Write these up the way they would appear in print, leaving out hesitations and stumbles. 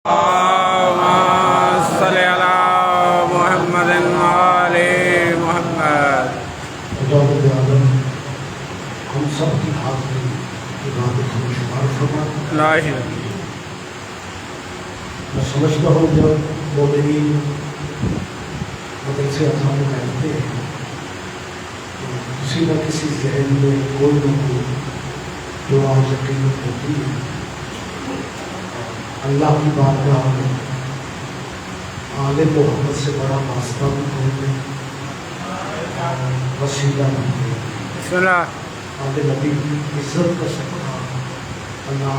اللهم صل على محمد وآل محمد۔ ہم سب کی حاضری عبادت میں شمار فرما۔ میں سمجھتا ہوں جب مومنین مدرسے اذان میں بیٹھتے ہیں تو کسی نہ کسی ذہن میں کوئی نہ کوئی دعا یقین ہوتی ہے۔ اللہ کی بارگاہ میں آل محمد سے بڑا واسطہ بھی کوئی نہیں، وسیلہ بھی نہیں۔ بسم اللہ۔ آل نبی کی عزت کا صدقہ اللہ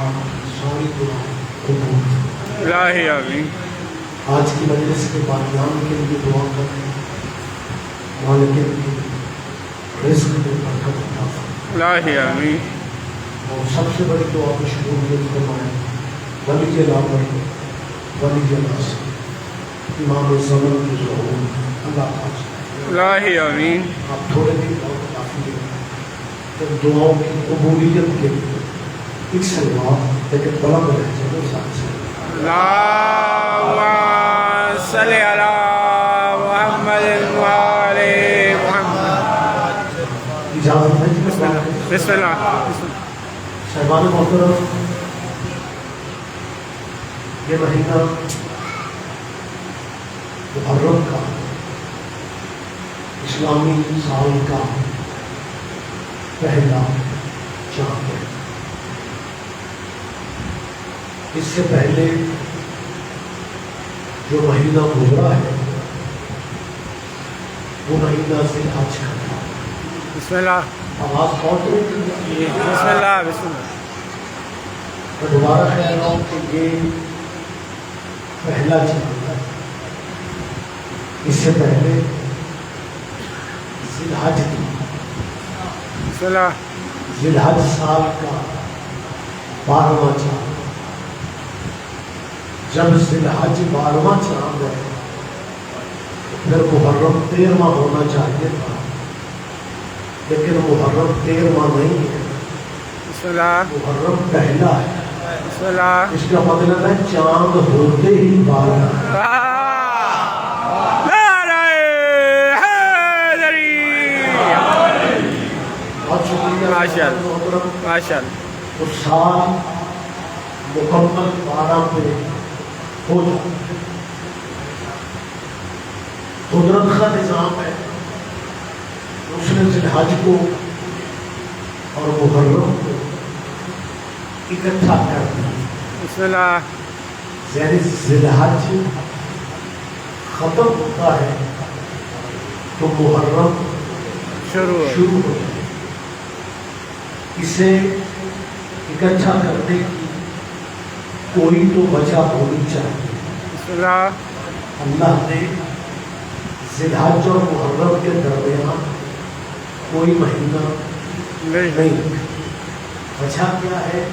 ساری دعا قبول فرمائے۔ الہی آمین۔ آج کی مجلس کے بانیان کے لیے دعا کریں، مالک کے رزق میں برکت عطا فرمائے۔ الہی آمین۔ اور سب سے بڑی دعا میں شمولیت فرمائے ولی الامر ولی ناصر امام زمان کی ظہور اللہ تعالیٰ۔ الہی آمین۔ آپ تھوڑے دن اور کافی ہیں تو دعاؤں کی قبولیت کے لیے ایک سلوات لیکن بلند لہجے میں ساتھ سے اللہم صلی علی محمد وآل محمد۔ اجازت ہے جی؟ بسم اللہ۔ صاحبان محترم، یہ مہینہ محرم کا اسلامی سال کا پہلا چاند ہے۔ اس سے پہلے جو مہینہ گزرا ہے وہ مہینہ ذی الحج کا تھا۔ بسم اللہ۔ آواز پہنچ رہی تھی؟ بسم اللہ۔ بسم اللہ۔ میں دوبارہ کہہ رہا ہوں کہ یہ پہلا چاند ہے۔ اس سے پہلے ذی الحج تھی۔ بسم اللہ۔ ذی الحج سال کا 12واں چاند۔ جب ذی الحج 12واں چاند ہے پھر محرم 13واں ہونا چاہیے تھا، لیکن محرم 13واں نہیں ہے، بسم اللہ۔ محرم پہلا ہے۔ بسم اللہ۔ اس کا مطلب ہے چاند ہوتے ہی 12 نعرہ حیدری۔ بہت شکریہ محترم۔ ماشاء اللہ۔ تو سال مکمل 12 پہ ہو جاتا ہے۔ قدرت کا نظام ہے، اس نے ذی الحج کو اور محرم کو اکٹھا کر دیا۔ بسم اللہ۔ یعنی ذی الحج ختم ہوتا ہے تو محرم شروع شروع ہوتا ہے۔ اسے اکٹھا کرنے کی کوئی تو وجہ ہونی چاہیے۔ بسم اللہ۔ اللہ نے ذی الحج اور محرم کے درمیان کوئی مہینہ نہیں رکھا۔ وجہ کیا ہے؟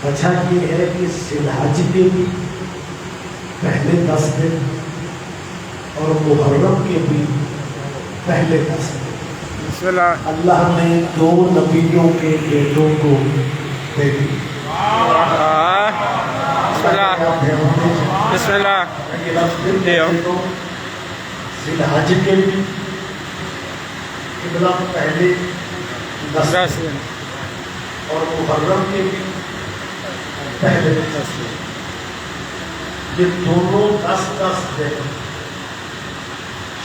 وجہ یہ ہے کہ ذی الحج کے بھی پہلے 10 دن اور محرم کے بھی پہلے 10 دن بسم اللہ۔ اللہ نے 2 نبیوں کے بیٹوں کو دے دی۔ بسم اللہ۔ بسم اللہ۔ ذی الحج کے بھی قبلہ پہلے 10 دن اور محرم کے بھی پہلے 10 دن۔ یہ دونوں 10 دن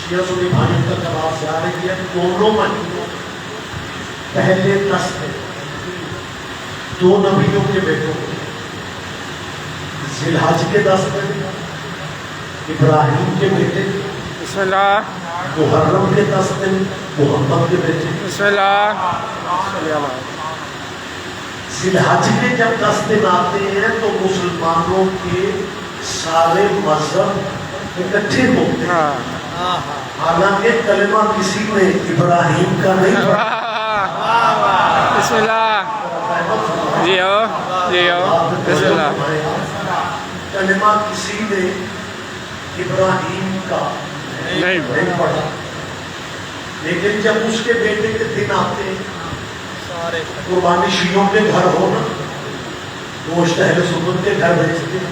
شیعہ سنی بھائیوں کا جواب سے آ رہی ہے۔ دونوں مہینوں پہلے 10 دن 2 نبیوں کے بیٹوں کو، ذی الحج کے 10 دن ابراہیم کے بیٹے، بسم اللہ۔ محرم کے 10 دن محمد کے بیٹے۔ بسم اللہ۔ ذی الحج کے جب 10 دن آتے ہیں تو مسلمانوں کے سارے مذہب اکٹھے ہوتے ہیں، حالانکہ کلمہ کسی نے ابراہیم کا نہیں پڑھا۔ بسم اللہ۔ جی ہو جی ہو۔ بسم اللہ۔ کلمہ کسی نے ابراہیم کا نہیں پڑھا، لیکن جب اس کے بیٹے کے دن آتے ہیں، قربانی شیعوں کے گھر ہونا، گوشت اہل سنت کے گھر بھیجتے ہیں،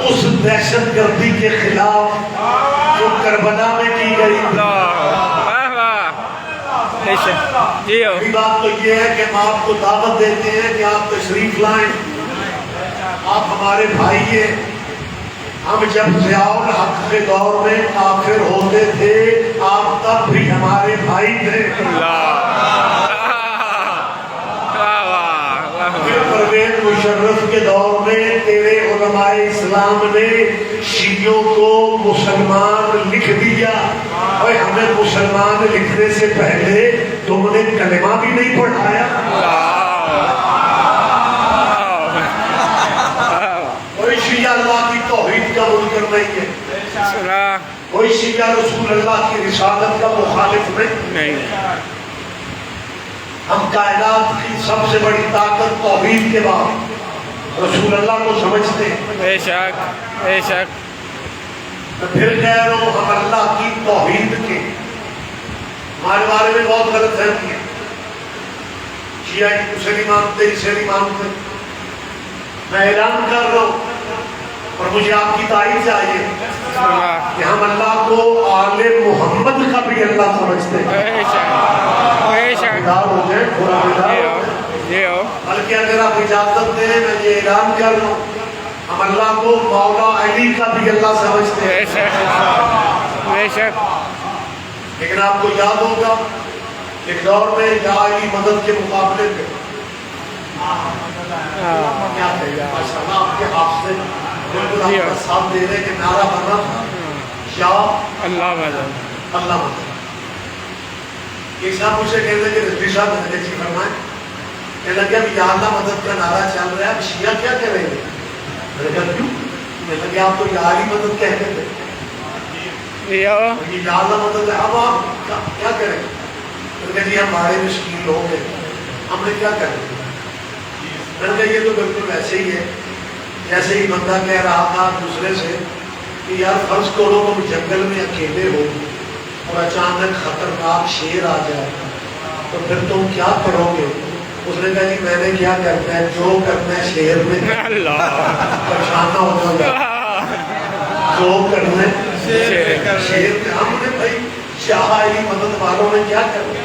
اس دہشت گردی کے خلاف جو کربلا میں کی گئی. جی میری بات تو یہ ہے کہ ہم آپ کو دعوت دیتے ہیں کہ آپ تشریف لائیں. آپ ہمارے بھائی ہیں. ہم جب ضیاء الحق کے دور میں کافر ہوتے تھے آپ تب بھی ہمارے بھائی تھے. پرویز مشرف کے دور میں تیرے علماء اسلام نے شیعوں کو مسلمان لکھ دیا. اور ہمیں مسلمان لکھنے سے پہلے تم نے کلمہ بھی نہیں پڑھایا. کوئی شیعہ اللہ کی توحید کا منکر نہیں ہے. کوئی شیعہ رسول اللہ کی رسالت کا مخالف نہیں. ہم کائنات کی سب سے بڑی طاقت توحید کے بعد رسول اللہ کو سمجھتے ہیں. بے شک بے شک. میں پھر کہہ رہا ہوں ہم اللہ کی توحید کے ہمارے بارے میں بہت غلط فہمی ہے. شیعہ اسے نہیں مانتے اسے نہیں مانتے. میں اعلان کر رہا ہوں اور مجھے آپ کی تائید چاہیے کہ ہم اللہ کو آل محمد کا بھی اللہ سمجھتے ہیں. بیدار ہو جائیں تھوڑا بیدار ہو جائیں. بلکہ اگر آپ اجازت دیں میں یہ اعلان کر رہا ہوں ہم اللہ کو مولا علی کا بھی اللہ سمجھتے ہیں. لیکن آپ کو یاد ہوگا ایک دور میں یا علی مدد کے مقابلے پہ کیا کہیے ماشاءاللہ آپ کے حافظے بالکل آپ کا ساتھ دے رہے کہ نعرہ بنا تھا یا اللہ مدد. اللہ مدد. ایک صاحب مجھے کہنے لگے رضوی صاحب نے جی فرمائے کہنے لگے اب یا اللہ مدد کا نعرہ چل رہا ہے اب شیعہ کیا کریں گے. میں نے کہا کیوں. میں نے کہا آپ تو یا علی مدد کہتے تھے یا اللہ مدد ہے اب آپ کیا کریں گے. میں نے کہا جی ہمارے مشکل لوگ ہیں ہم نے کیا کریں گے. میں نے کہا یہ تو بالکل ایسے ہی ہے جیسے ہی بندہ کہہ رہا تھا دوسرے سے کہ یار فرض کرو تم جنگل میں اکیلے ہو اور اچانک خطرناک شیر آ جائے تو پھر تم کیا کرو گے. اس نے کہا جی میں نے کیا کرنا ہے جو کرنا ہے شیر میں پریشان نہ ہو جاؤ جو کرنا ہے شیر میں. ہم نے بھائی شاہ علی مدد والوں نے کیا کرنا.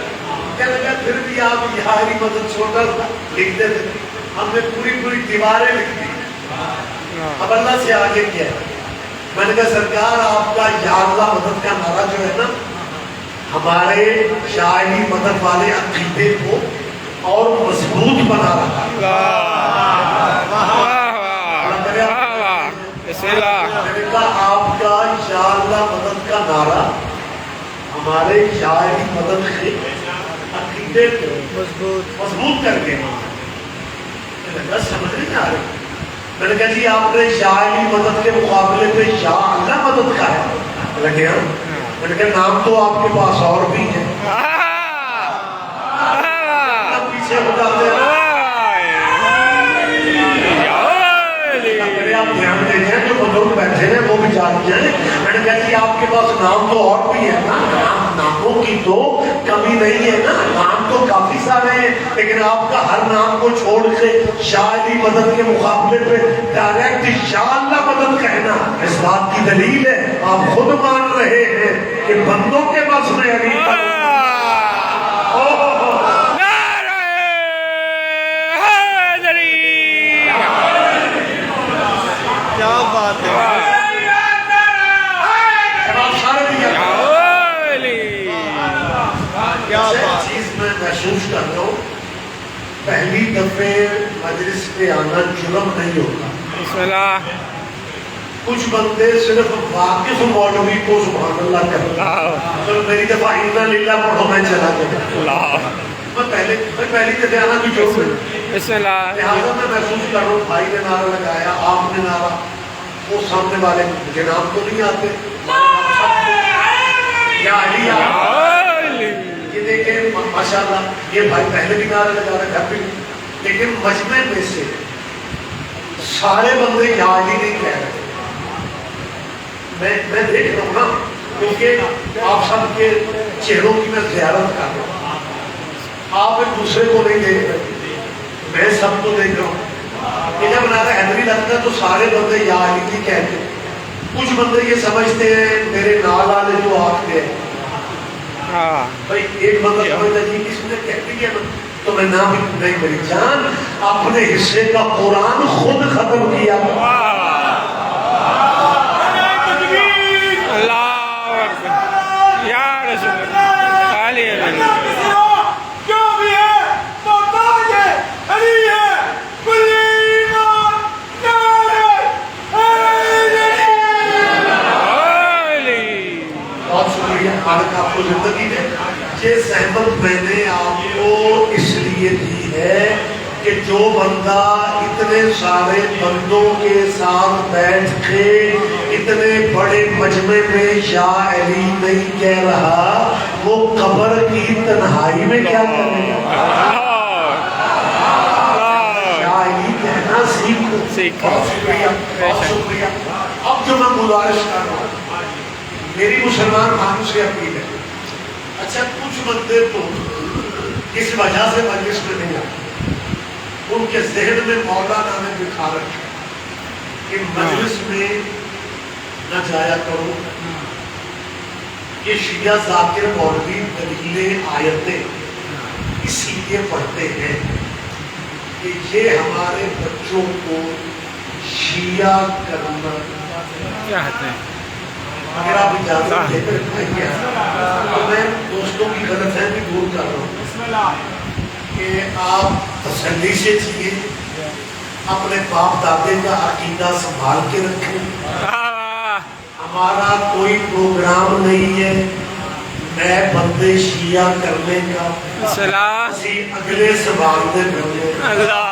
کہنے لگا پھر بھی آپ شاہ علی مدد چھوڑ کر لکھتے تھے. ہم نے پوری دیواریں لکھ دی. اب اللہ سے آگے کیا ہے. میں نے کہا سرکار آپ کا یا اللہ مدد کا نعرہ جو ہے نا ہمارے شاہ علی مدد والے عقیدے کو اور مضبوط بنا رہا ہے. میں نے کہا آپ کا یا اللہ مدد کا نعرہ ہمارے شاہ علی مدد کے عقیدے کو مضبوط کر کے سمجھ نہیں آ رہی. میں نے کہا جی آپ نے شاہ علی مدد کے مقابلے پہ شاہ اللہ مدد کا ہے. میں نے کہا نام تو آپ کے پاس اور بھی ہے پیچھے بتاتے ہیں. آپ دھیان دے جائیں جو بزرگ بیٹھے ہیں وہ بھی جان جائیں. میں نے کہا جی آپ کے پاس نام تو اور بھی ہے نا. ناموں کی تو کمی نہیں ہے نا. نام تو کافی سارے ہیں لیکن آپ کا ہر نام کو چھوڑ کے شاہ علی مدد کے مقابلے پہ ڈائریکٹ شاہ اللہ مدد کہنا اس بات کی دلیل ہے آپ خود مان رہے ہیں کہ بندوں کے پاس میں علی کیا بات ہے. چیز میں محسوس کرتا ہوں پہلی دفعہ مجلس پہ آنا جرم نہیں ہوتا. کچھ بندے صرف واقف مولوی کو سبحان اللہ کرتے ہیں. میری دفعہ انا للہ پڑھو میں چلا جاتا. میں پہلی دفعہ آنا بھی جرم ہے. لہٰذا میں محسوس کر رہا ہوں بھائی نے نعرہ لگایا آپ نے نعرہ وہ سامنے والے مجھے نام تو نہیں آتے یا علی یہ دیکھیں ماشاءاللہ یہ بھائی پہلے بھی نعرہ لگا رہا گھر بھی لیکن مجمع میں سے سارے بندے یا علی نہیں کہہ رہے. میں دیکھ رہا ہوں نا کیونکہ آپ سب کے چہروں کی میں زیارت کر رہا ہوں. آپ ایک دوسرے کو نہیں دیکھ رہے میں سب کو دیکھ رہا ہوں. کہ جب نعرہ حیدری لگتا ہے تو سارے بندے یا علی کی کہتے ہیں. کچھ بندے یہ سمجھتے ہیں میرے نال والے جو آتے ہیں ہاں بھائی ایک بندہ سمجھتا ہے جی کس نے کہہ دیا تو میں نام نہیں میری جان اپنے حصے کا قرآن خود ختم کیا. اللہ اکبر یا رسول اللہ علی علی جو بھی ہے محتاج ہے علی ہے کلی ایمان نعرہ علی. بہت شکریہ مالک آپ کو زندگی دے. یہ زحمت میں نے آپ کو اس لیے دی ہے کہ جو بندہ اتنے سارے بندوں کے ساتھ بیٹھ کے اتنے بڑے مجمع میں یا علی نہیں کہہ رہا وہ قبر کی تنہائی میں کیا کرے گا. یا علی کہنا سیکھو. بہت شکریہ بہت شکریہ. اب جو میں گزارش کر رہا ہوں میری مسلمان بھائیوں سے اپیل ہے. اچھا کچھ بندے تو اس وجہ سے مجلس میں نہیں آتے ان کے ذہن میں مولانا نے دکھا رکھا کہ مجلس میں نہ جایا کرو. یہ شیعہ ذاکر مولوی دلیلیں آیتیں اس لیے پڑھتے ہیں کہ یہ ہمارے بچوں کو شیعہ کرنا چاہتے ہیں. اگر آپ اجازت دے کر تو میں دوستوں کی غلط فہمی دور کر رہا ہوں کہ آپ تسلی سے جیے اپنے باپ دادے کا عقیدہ سنبھال کے رکھیں. ہمارا کوئی پروگرام نہیں ہے میں بندے شیعہ کرنے کا. اسی اگلے سوال دے بندے اللہ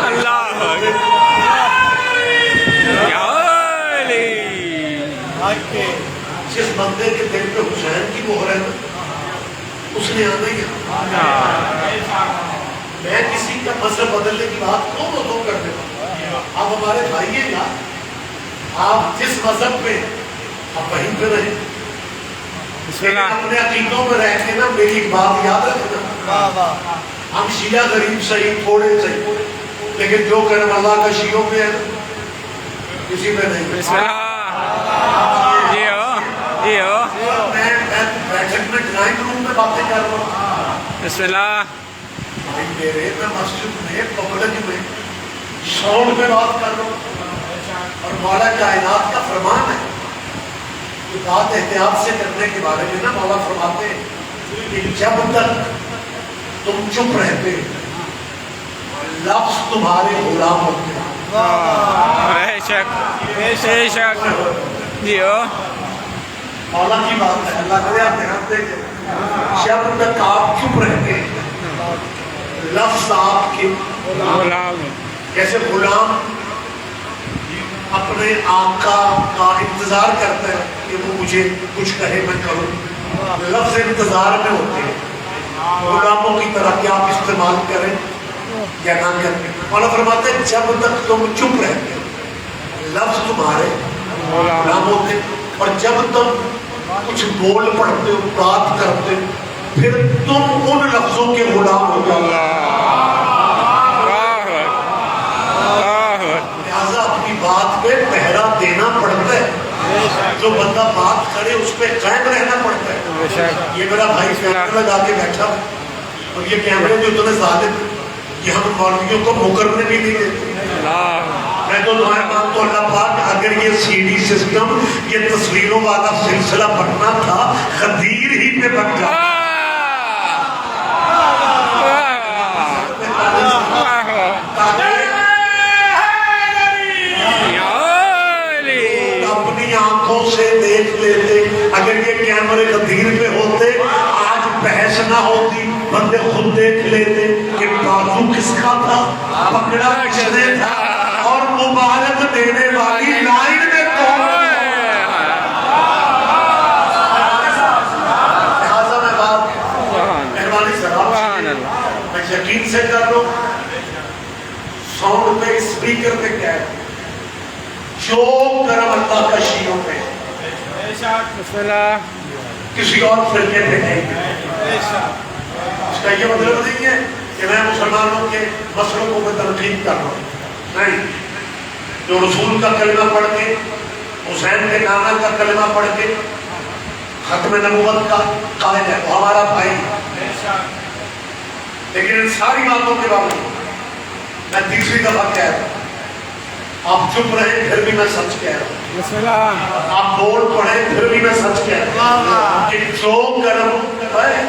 اللہ جس بندے کے دل پہ حسین کی مہر ہے اس نے آنا ہی. میں کسی کا مذہب بدلنے کی بات کیوں کر دیتا ہوں. آپ ہمارے بھائی ہیں نا آپ جس مذہب پہ آپ وہیں پہ رہیں اپنے عقیدوں میں رہ کے نا میری ایک بات یاد رکھنا ہم شیعہ غریب صحیح تھوڑے صحیح لیکن جو کرم اللہ کا شیعوں پہ ہے کسی پہ نہیں. میں بیٹھک میں ڈرائنگ روم میں باتیں کر رہا ہوں بسم اللہ میرے میں مسجد میں پبلک میں ساؤنڈ میں بات کر رہا ہوں اور مولا کائنات کا فرمان ہے کہ بات احتیاط سے کرنے کے بارے میں نا مولا فرماتے ہیں کہ جب تک تم چپ رہتے لفظ تمہارے غلام ہوتے ہیں. بے شک جی مولا کی بات ہے اللہ کرے آپ دھیان دیں جب تک آپ چپ رہتے ہیں لفظ آپ کے غلام جیسے غلام اپنے آقا کا انتظار کرتا ہے کہ وہ مجھے کچھ کہے میں کروں. لفظ انتظار میں ہوتے ہیں غلاموں کی طرح کیا آپ استعمال کریں یا نہ کریں. مولا فرماتے ہیں جب تک تم چپ رہتے لفظ تمہارے غلام ہوتے اور جب تم کچھ بول پڑھتے ہو بات کرتے پھر تم ان لفظوں کے غلام ہو جاؤ. لہٰذا اپنی بات پہ پہرا دینا پڑتا ہے. جو بندہ بات کرے اس پہ قائم رہنا پڑتا ہے. یہ میرا بھائی کیمرہ لگا کے بیٹھا اور یہ کیمرے جو اتنے ظالم کہ ہم مولویوں کو مکرنے بھی نہیں دیتے. میں تو دعائیں مانگتا ہوں اللہ پاک اگر یہ سی ڈی سسٹم یہ تصویروں والا سلسلہ بننا تھا خدیر ہی پہ بن جائے. اپنی آنکھوں سے دیکھ لیتے اگر یہ کیمرے خدیر پہ ہوتے آج بحث نہ ہوتی بندے خود دیکھ لیتے کہ بازو کس کا تھا پکڑا کس نے تھا اور مبارک دینے والی لائن میں کون. لہٰذا میں بات مہربانی سے میں یقین سے کر رہا ہوں ساؤنڈ پہ اسپیکر پہ کیا ہے جو کرم اللہ کا شیعوں پہ کسی اور فرقے پہ نہیں. اس کا یہ مطلب نہیں ہے کہ میں مسلمانوں کے مسلکوں کو تنقید کر رہا ہوں، نہیں. جو رسول کا کلمہ پڑھ کے، حسین کے نامہ کا کلمہ پڑھ کے ختم نبوت کا قائل ہے وہ ہمارا بھائی ہے. لیکن ان ساری باتوں کے باوجود میں تیسری دفعہ کہہ رہا ہوں، آپ چپ رہے پھر بھی میں سچ کہہ رہا ہوں، آپ بول پڑھیں پھر بھی میں سچ کہہ رہا ہوں کہ جو کرم ہے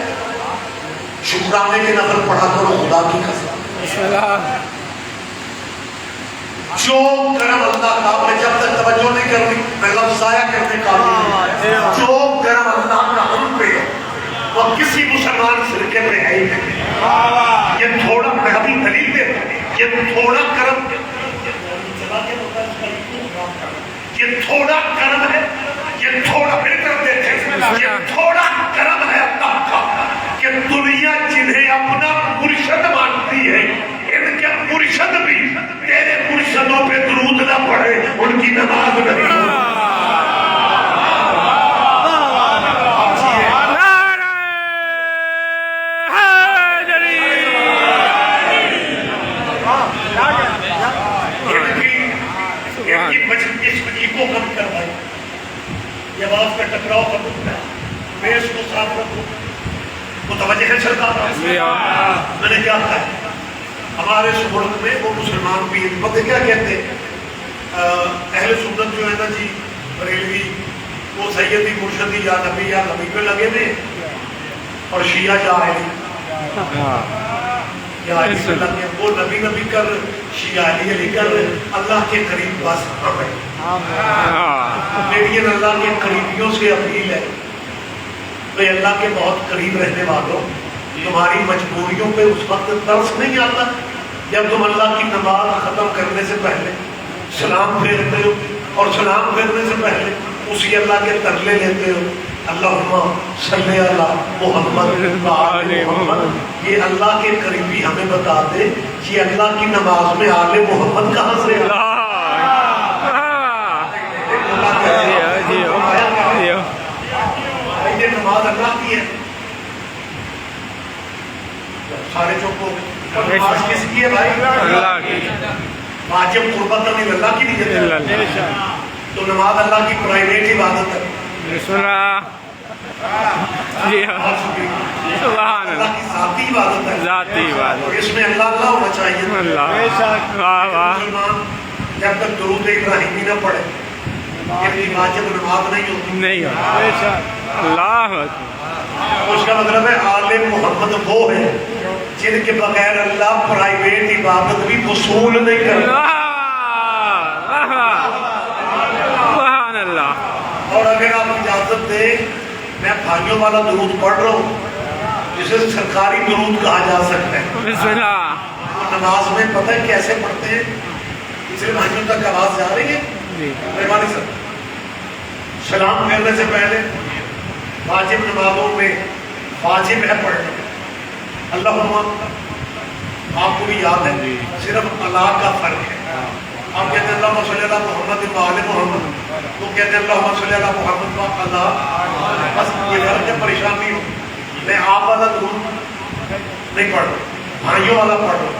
شکرانے کے نفل پڑھا کرو خدا کی قسم. جو کرم اللہ کا، میں جب تک توجہ نہیں کرنی میں لفظ ضائع کرنے کا نہیں. جو کرم اللہ کا ہم پہ وہ کسی مسلمان فرقے پہ ہے ہی نہیں. یہ تھوڑا میں ابھی دلیل دے، یہ تھوڑا کرم، یہ تھوڑا کرم ہے، یہ تھوڑا پھر کر دیتے ہیں، یہ تھوڑا کرم ہے اللہ کا کہ دنیا جنہیں اپنا مرشد مانتی ہے ان کے مرشد بھی تیرے مرشدوں پہ درود نہ پڑھے ان کی نماز نہیں. آواز کا ٹکراؤ کا نقطہ میں اس کو صاف رکھوں متوجہ ہے سرکار. میں نے کیا کہا ہے ہمارے اس ملک میں وہ مسلمان بھی پتہ کیا کہتے ہیں اہل سنت جو ہے نا جی بریلوی وہ سیدی مرشدی یا نبی پہ لگے ہوئے اور شیعہ یا علی پہ لگے. وہ نبی کر شیعہ علی کر اللہ کے قریب بس ہم ہیں. میری اللہ کے قریبیوں سے اپیل ہے تو اللہ کے بہت قریب رہنے والوں تمہاری مجبوریوں پہ اس وقت ترس نہیں آتا جب تم اللہ کی نماز ختم کرنے سے پہلے سلام پھیرتے ہو اور سلام پھیرنے سے پہلے اسی اللہ کے ترلے لیتے ہو اللہم صلی اللہ محمد وآل محمد. یہ اللہ کے قریبی ہمیں بتا دے کہ اللہ کی نماز میں آل محمد کہاں سے یہ نماز اللہ کی ہے. سارے چوکوں نماز کس کی ہے بھائی؟ اللہ کی. واجب قربت اللہ کی نہیں ہے تو نماز اللہ کی پرائیویٹ عبادت ہے. اللہ کی ذاتی عبادت ہے، ذاتی عبادت. اور اس میں اللہ ہونا چاہیے. جب تک درود ابراہیمی نہ پڑھے یہ واجب نماز نہیں ہوتی. نہیں اللہ. اس کا مطلب ہے آل محمد وہ ہے جن کے بغیر اللہ پرائیویٹ عبادت بھی وصول نہیں کرتا. اور اگر آپ اجازت دیں میں بھائیوں والا درود پڑھ رہا ہوں جسے سرکاری درود کہا جا سکتا ہے. نماز میں پتہ ہے کیسے پڑھتے ہیں؟ اس لیے بھائیوں تک آواز جا رہی ہے مہربانی سر. سلام پھیرنے سے پہلے واجب نمازوں میں واجب ہے پڑھنا. اللہم آپ کو بھی یاد ہے صرف اللہ کا فرق ہے. آپ کہتے ہیں اللہم صلی اللہ محمد وآل محمد تو کہتے ہیں اللہم صلی اللہ محمد و اللہ. بس یہ فرق ہے، پریشان نہیں ہو. میں آپ والا درود نہیں پڑھ رہا، بھائیوں والا پڑھ رہا.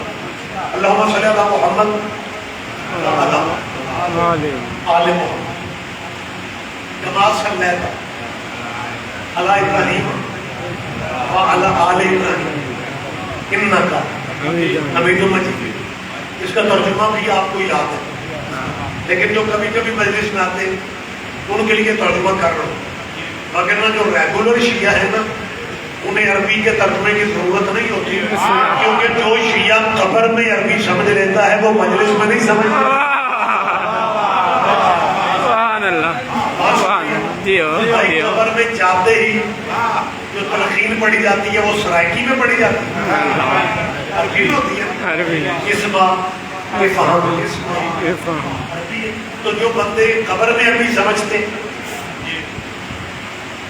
اللہم صلی اللہ محمد آل محمد کما صلی علی ابراہیم وعلی آل ابراہیم انکا حمید مجید. اس کا ترجمہ بھی آپ کو یاد ہے لیکن جو کبھی کبھی مجلس میں آتے ان کے لیے ترجمہ کر رہا ہوں. وغیرہ جو ریگولر شیعہ ہے نا انہیں عربی کے ترجمے کی ضرورت نہیں ہوتی کیونکہ جو شیعہ قبر میں عربی سمجھ لیتا ہے وہ مجلس میں نہیں سمجھتا. قبر میں جاتے ہی جو تلقین پڑھی جاتی ہے وہ سرائکی میں پڑھی جاتی ہے، عربی ہوتی ہے. اسما تو جو بندے قبر میں عربی سمجھتے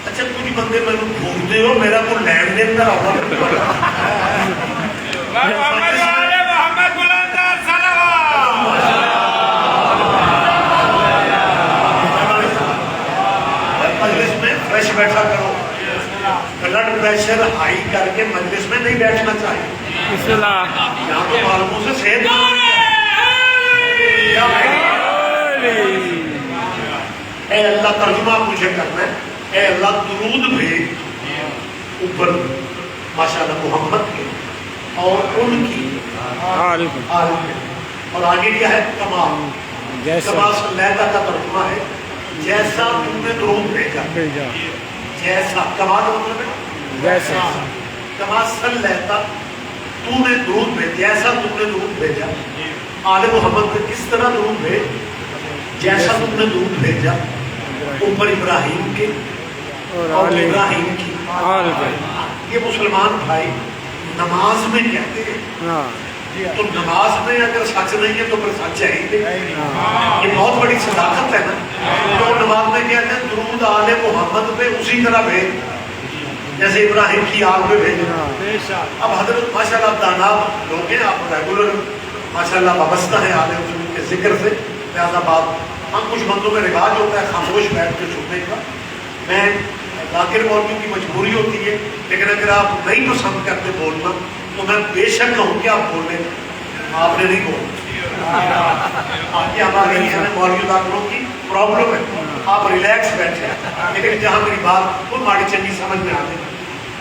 اچھا کچھ بندے میں بھولتے ہو میرا کو لینڈ دین کا مجلس میں فریش بیٹھا کرو. بلڈ پریشر ہائی کر کے مجلس میں نہیں بیٹھنا چاہیے. بسم اللہ یہاں تو معلوموں سے صحت کیا اے اللہ ترجمہ مجھے کرنا ہے. اے اللہ درود بھیج اوپر ماشاءاللہ محمد کے اور ان کی آل کے. اور آگے کیا ہے؟ کما کما صلیتا کا ترجمہ ہے جیسا تم نے درود بھیجا. جیسا کما کا مطلب ہے جیسا. کما صلیتا تو نے درود بھیجا جیسا تم نے درود بھیجا. آل محمد نے کس طرح درود بھیج جیسا تم نے درود بھیجا اوپر ابراہیم کے اور ابراہیم کی. یہ مسلمان بھائی نماز میں کہتے ہیں تو نماز میں اگر سچ نہیں ہے تو پھر سچ ہے ہی نہیں. یہ بہت بڑی صداقت ہے نا. تو نماز میں کہتے ہیں درود آل محمد پہ اسی طرح بھیج جیسے ابراہیم کی آل پہ بھیجے. اب حضرت ماشاءاللہ داناب لوگ ہیں, آپ ریگولر ماشاءاللہ وابستہ ہیں آل رسول کے ذکر سے. لہٰذا بات ہاں کچھ بندوں میں رواج ہوتا ہے خاموش بیٹھ کے سننے کا. میں ذاکر مولوی کی مجبوری ہوتی ہے, لیکن اگر آپ نہیں پسند کرتے بولنا تو میں بے شک کہوں کہ آپ بولیں. آپ نے نہیں بولنا. آپ کی ہماری مولوی ذاکروں کی پرابلم ہے. آپ ریلیکس بیٹھے لیکن جہاں میری بات وہ ماڑی چنگی سمجھ میں آتے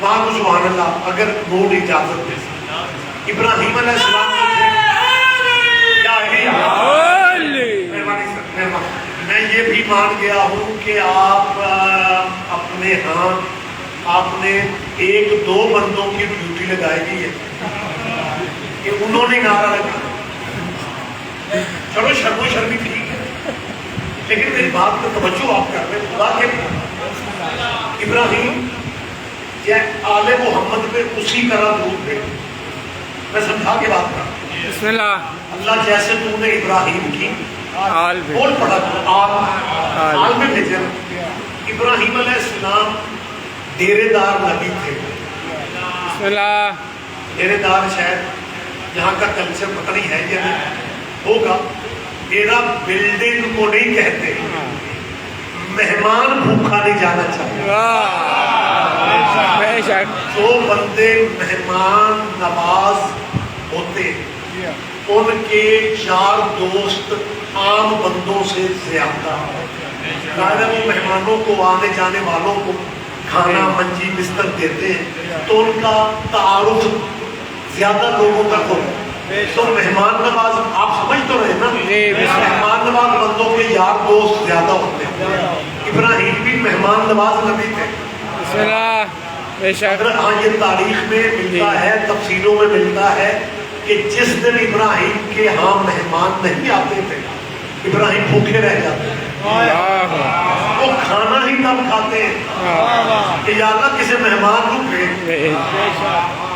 وہاں کو سبحان اللہ اگر موڈ اجازت دے. ابراہیم علیہ السلام میں یہ بھی مان گیا ہوں کہ آپ اپنے ہاں آپ نے ایک دو بندوں کی ڈیوٹی لگائی دی ہے کہ انہوں نے نعرہ لگا. چلو شرم و شرمی ٹھیک ہے لیکن میری بات پر توجہ آپ کر رہے خدا کے ابراہیم آل محمد پہ اسی طرح درود بھیج. میں سمجھا کے بات کر بسم اللہ اللہ جیسے تم نے ابراہیم کی بول پڑا آل میں بھیجا. ابراہیم علیہ السلام ڈیرے دار نبی تھے. بسم اللہ ڈیرے دار شاید یہاں کا کلچر پتہ نہیں ہے یا نہیں ہوگا. ڈیرا بلڈنگ کو نہیں کہتے, مہمان بھوکا نہیں جانا چاہتے. جو بندے مہمان نواز ہوتے ان کے چار دوست عام بندوں سے زیادہ وہ مہمانوں کو آنے جانے والوں کو کھانا منجی بستر دیتے ہیں تو ان کا تعارف زیادہ لوگوں تک ہوتا ہے. تو مہمان نواز آپ سمجھ تو رہے نا, مہمان نواز بندوں کے یار دوست زیادہ ہوتے ہیں. ابراہیم بھی مہمان نواز نبی تھے. ہاں یہ تاریخ میں ملتا ہے, تفسیروں میں ملتا ہے کہ جس دن ابراہیم کے ہاں مہمان نہیں آتے تھے ابراہیم بھوکے رہ جاتے ہیں. وہ کھانا ہی تب کھاتے ہیں کہ یا اللہ کسی مہمان کو بھیج.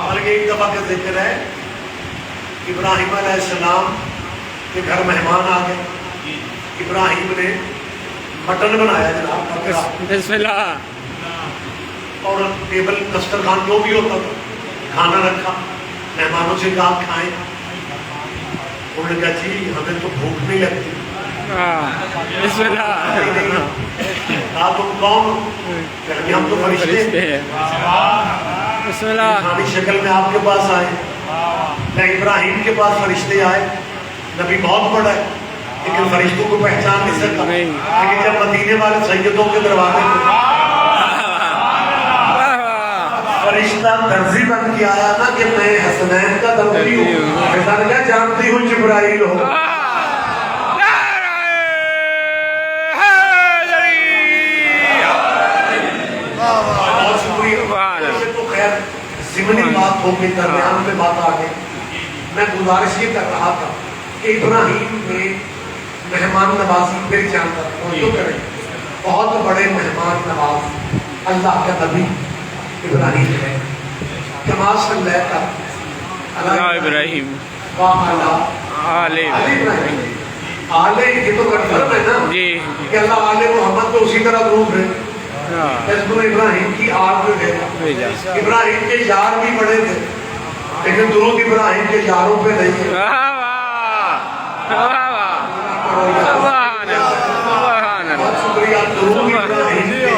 بلکہ ایک دفعہ کا ذکر ہے ابراہیم علیہ السلام کے گھر مہمان آ گئے. ابراہیم نے مٹن بنایا جناب بسم اللہ اور ٹیبل دسترخوان جو بھی ہوتا تھا کھانا رکھا. مہمانوں سے کہا کھائیں. انہوں نے کہا جی ہمیں تو بھوک نہیں لگتی. بسم اللہ کہا تم کون ہو؟ کہ ہم تو فرشتے ہیں. بسم اللہ انسانی شکل میں آپ کے پاس آئے. میں ابراہیم کے پاس فرشتے آئے. نبی بہت بڑا ہے لیکن فرشتوں کو پہچان نہیں سکتا. لیکن جب مدینے والے سیدوں کے دروازے پہ فرشتہ درزی بن کے آیا نا کہ میں حسنین کا درزی ہوں, میں کیا جانتی ہوں جبرائیل ہو. بہت شکریہ. تو خیر ضمنی بات ہو کے درمیان میں بات آ گئی. میں گزارش یہ کر رہا تھا کہ ابراہیم نے مہمان نوازی میری جانتا بہت بڑے مہمان نواز اللہ کا نبی ابراہیم ہے. کما صلیتا ابراہیم آل ابراہیم. آل یہ تو کنفرم ہے نا کہ اللہ آل محمد کو اسی طرح درود ہے. ابراہیم کی آل پہ بھیجا. ابراہیم کے یار بھی بڑے تھے لیکن درود ابراہیم کے یاروں پہ نہیں ہے. بہت شکریہ. درود ابراہیم کے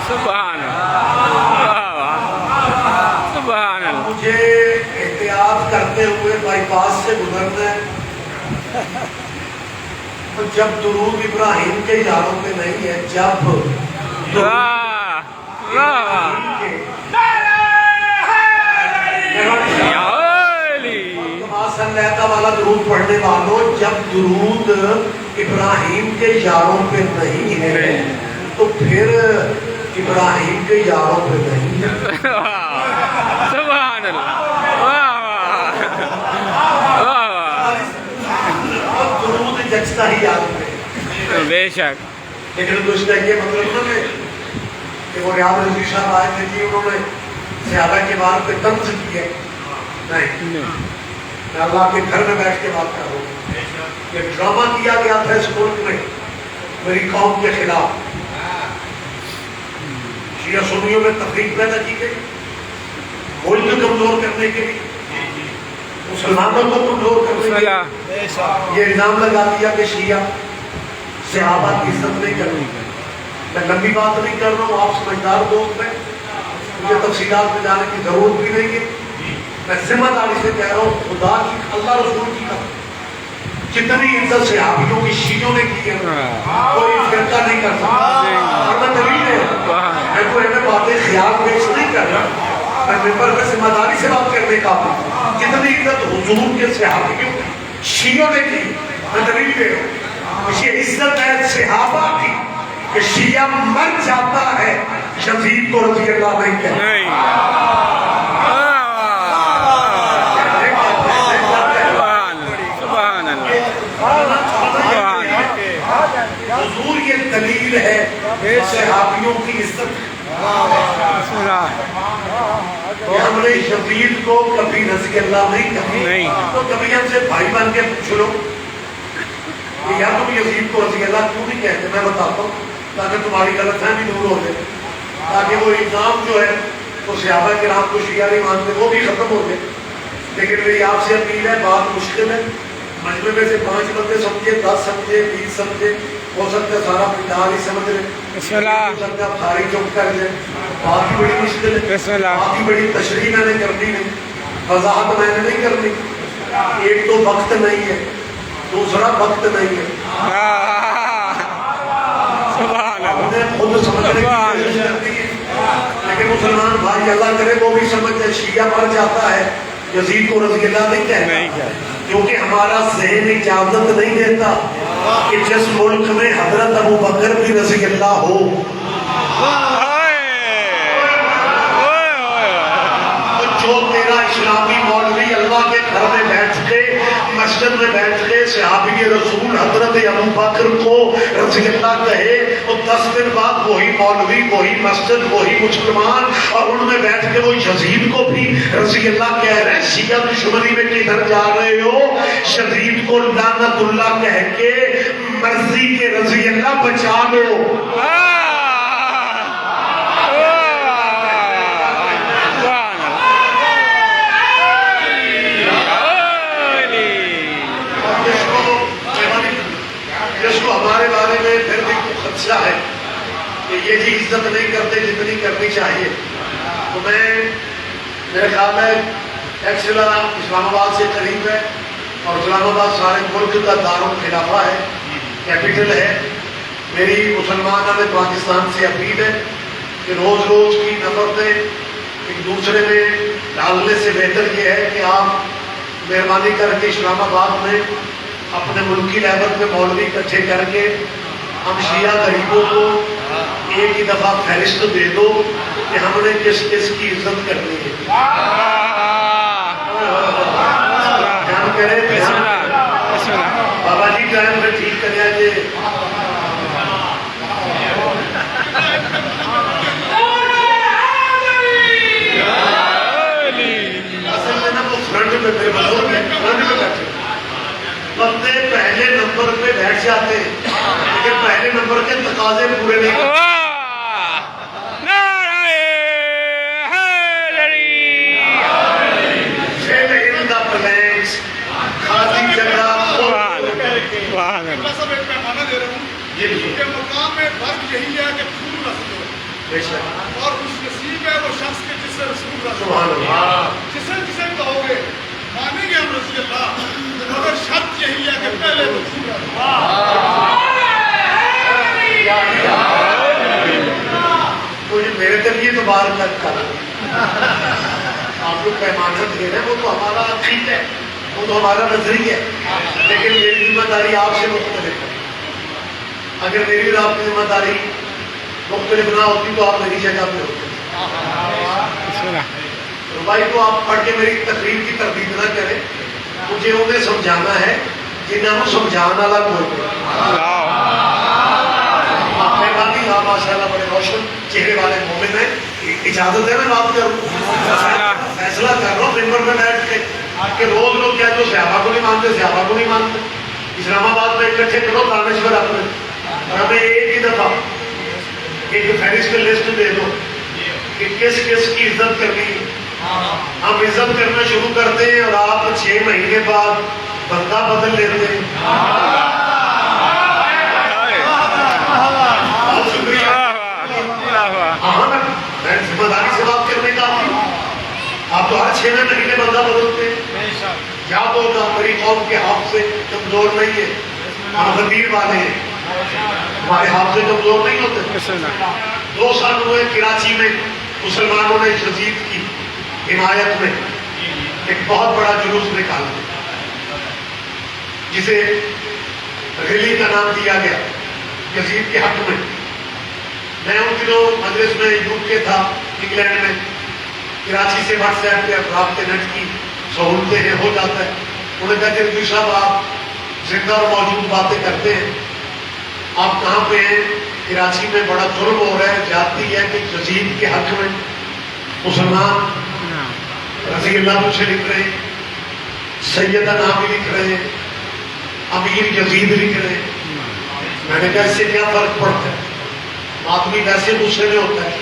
سبحان تجارت کرتے ہوئے بائی پاس سے گزرنا ہے تو جب درود ابراہیم کے یاروں پہ نہیں ہے، جب واہ واہ اللہ والا درود پڑھنے والوں، جب درود ابراہیم کے یاروں پہ نہیں ہے تو پھر ابراہیم کے یاروں پہ نہیں ہے۔ سبحان اللہ، واہ واہ، درود جچتا ہی یاد پہ، بے شک۔ لیکن تو اس کا یہ مطلب نہ ہے کہ وہ ریاض رضی صاحب آئے تھے کہ انہوں نے صحابہ کے بار پہ طنز کیا، نہیں، میں اللہ کے گھر میں بیٹھ کے بات کر رہا ہوں۔ یہ ڈرامہ کیا گیا تھا اس ملک میں میری قوم کے خلاف، شیعہ سنیوں میں تفریق پیدا کی گئی ملک کمزور کرنے کے لیے، مسلمانوں کو کمزور کرنے کے لیے یہ الزام لگا دیا کہ شیعہ صحابہ کی عزت نہیں کرنی۔ میں لمبی بات نہیں کر رہا ہوں، آپ سمجھدار دوست ہیں، مجھے تفصیلات میں جانے کی ضرورت بھی نہیں ہے۔ میں ذمہ داری سے کہہ رہا ہوں، خدا کی، اللہ رسول کی قسم، جتنی عزت صحابیوں کی شیعوں نے کی ہے کوئی فرقہ نہیں کر سکتا۔ اور میں دلیل ہے، میں کوئی ایسے باتیں خیال پیش نہیں کر رہا، میں ممبر میں ذمہ داری سے بات کرنے کا ہوں۔ جتنی عزت حضور کے صحابیوں شیعوں نے کی، میں دلیل دے رہا ہوں، یہ عزت ہے صحابہ کی کہ شیعہ مر جاتا ہے، یزید کو رضی اللہ نہیں کہتا۔ حضور یہ دلیل ہے صحابیوں کی عزت، کہ ہم نے یزید کو کبھی رضی اللہ نہیں کہا، تو کبھی ہم سے بھائی بن کے پوچھ لو کہ یا تم یزید کو رضی اللہ کیوں نہیں کہتے، میں بتاتا ہوں تاکہ تمہاری غلط فہمی دور ہو جائے، تاکہ وہ الزام جو ہے وہ صحابہ کرام کو شیعہ نہیں مانتے وہ بھی ختم ہو جائے۔ لیکن میری آپ سے اپیل ہے، بات مشکل ہے، مجمع میں سے 5 بندے سمجھے، 10 سمجھے، 20 سمجھے، ہو سکتا ہے سارا پنڈال ہی سمجھ لیں، ہو سکتا ہے ساری چپ کر دیں، بات ہی بڑی مشکل ہے، بات ہی بڑی تشریح میں نے کرنی نہیں، وضاحت میں نے نہیں کرنی۔ ایک تو وقت نہیں ہے، دوسرا وقت نہیں ہے، ہم نے خود سمجھنے کی کوشش کرتی ہے، لیکن مسلمان بھائی اللہ کرے وہ بھی سمجھتے شیعہ مر جاتا ہے، یزید کو رضی اللہ نہیں کہتا، کیونکہ ہمارا ذہن اجازت نہیں دیتا کہ جس ملک میں حضرت ابو بکر بھی رضی اللہ ہو، جو تیرا اسلامی مولوی اللہ کے گھر میں بیٹھ کے مسجد میں بیٹھ کے صحابی رسول حضرت ابو بکر کو رضی اللہ کہے، تو 10 دن بعد وہی مولوی، وہی مسجد، وہی مسلمان، اور ان میں بیٹھ کے وہ یزید کو بھی رضی اللہ کہہ رہے ہیں۔ شیعہ دشمنی میں کدھر جا رہے ہو؟ یزید کو لعنت اللہ کہہ کے مرضی کے رضی اللہ بچا لو۔ ہمارے بارے میں پھر بھی خدشہ ہے کہ یہ جی عزت نہیں کرتے جتنی کرنی چاہیے، تو میرے خیال ہے ایکسلہ اسلام آباد سے قریب ہے، اور اسلام آباد سارے ملک کا دارالخلافہ ہے، کیپٹل ہے۔ میری مسلمان عالم پاکستان سے اپیل ہے کہ روز روز کی نفرتیں ایک دوسرے میں ڈالنے سے بہتر یہ ہے کہ آپ مہربانی کر کے اسلام آباد میں اپنے ملکی لیول پہ مولوی اکٹھے کر کے ہم شیعہ غریبوں کو ایک ہی دفعہ فہرست دے دو کہ ہم نے کس کس کی عزت کرنی ہے۔ دھیان کریں، بابا جی ٹائم پہ ٹھیک کریں کہ اصل میں نا وہ فرنٹ پہ میرے بزرگ ہیں، فرنٹ پہ بیٹھے بندے پہلے نمبر پہ بیٹھ جاتے ہیں، لیکن پہلے نمبر کے تقاضے پورے نہیں کرتے۔ مقام میں فرق یہی ہے کہ پھول رسول اور خوش نصیب ہے وہ شخص کے جس سے رسول رسول جسے کہو گے مجھے میرے ذریعے تو بار کر آپ لوگ پیمانہ دے رہے ہیں، وہ تو ہمارا عقید ہے، وہ تو ہمارا نظریہ ہے، لیکن میری ذمہ داری آپ سے مختلف ہے. اگر میری اور آپ کی ذمہ داری مختلف نہ ہوتی تو آپ میری جگہ پہ ہوتے. بھائی کو آپ پڑھ کے میری تقریر کی تردید نہ کریں، مجھے انہیں سمجھانا ہے جنہوں نے سمجھانا والا کوئی. آپ ماشاء اللہ بڑے روشن چہرے والے مومن ہیں، اجازت ہے میں بات کروں؟ فیصلہ کر رہا ہوں ممبر میں بیٹھ کے کہ روز لوگ کیا جو صحابہ کو نہیں مانتے، صحابہ کو نہیں مانتے. اسلام آباد میں اکٹھے کرو دانشور اپنے، اور ہمیں ایک ہی دفعہ ایک فہرست لسٹ دے دو کہ کس کس کی عزت کرنی ہے. ہم عزت کرنا شروع کرتے ہیں اور آپ 6 مہینے بعد بندہ بدل لیتے ہیں. بہت شکریہ. ہاں میں ذمہ داری سے بات کرنے کا آپ تو ہر 6 مہینے بندہ بدلتے ہیں. یاد ہوگا میری قوم کے حافظے کمزور نہیں ہے، ہم غدیر والے ہیں، ہمارے حافظے کمزور نہیں ہوتے. 2 سال ہوئے کراچی میں مسلمانوں نے یزید کی حمایت میں ایک بہت بڑا جلوس نکالا جسے ریلی کا نام دیا گیا یزید کے حق میں. میں ان دنوں مجلس میں UK تھا، انگلینڈ میں. کراچی سے واٹس ایپ پہ رابطے نیٹ کی سہولتیں ہیں، ہو جاتا ہے. انہوں نے کہا کہ رضوی صاحب آپ زندہ اور موجود باتیں کرتے ہیں، آپ کہاں پہ ہیں؟ کراچی میں بڑا ظلم ہو رہا ہے، زیادتی ہے کہ یزید کے حق میں مسلمان رضی اللہ عنہ سے لکھ رہے ہیں، سیدہ نام بھی لکھ رہے ہیں، امیر یزید لکھ رہے ہیں. میں نے کہا اس سے کیا فرق پڑتا ہے؟ آدمی ویسے غصے میں ہوتا ہے.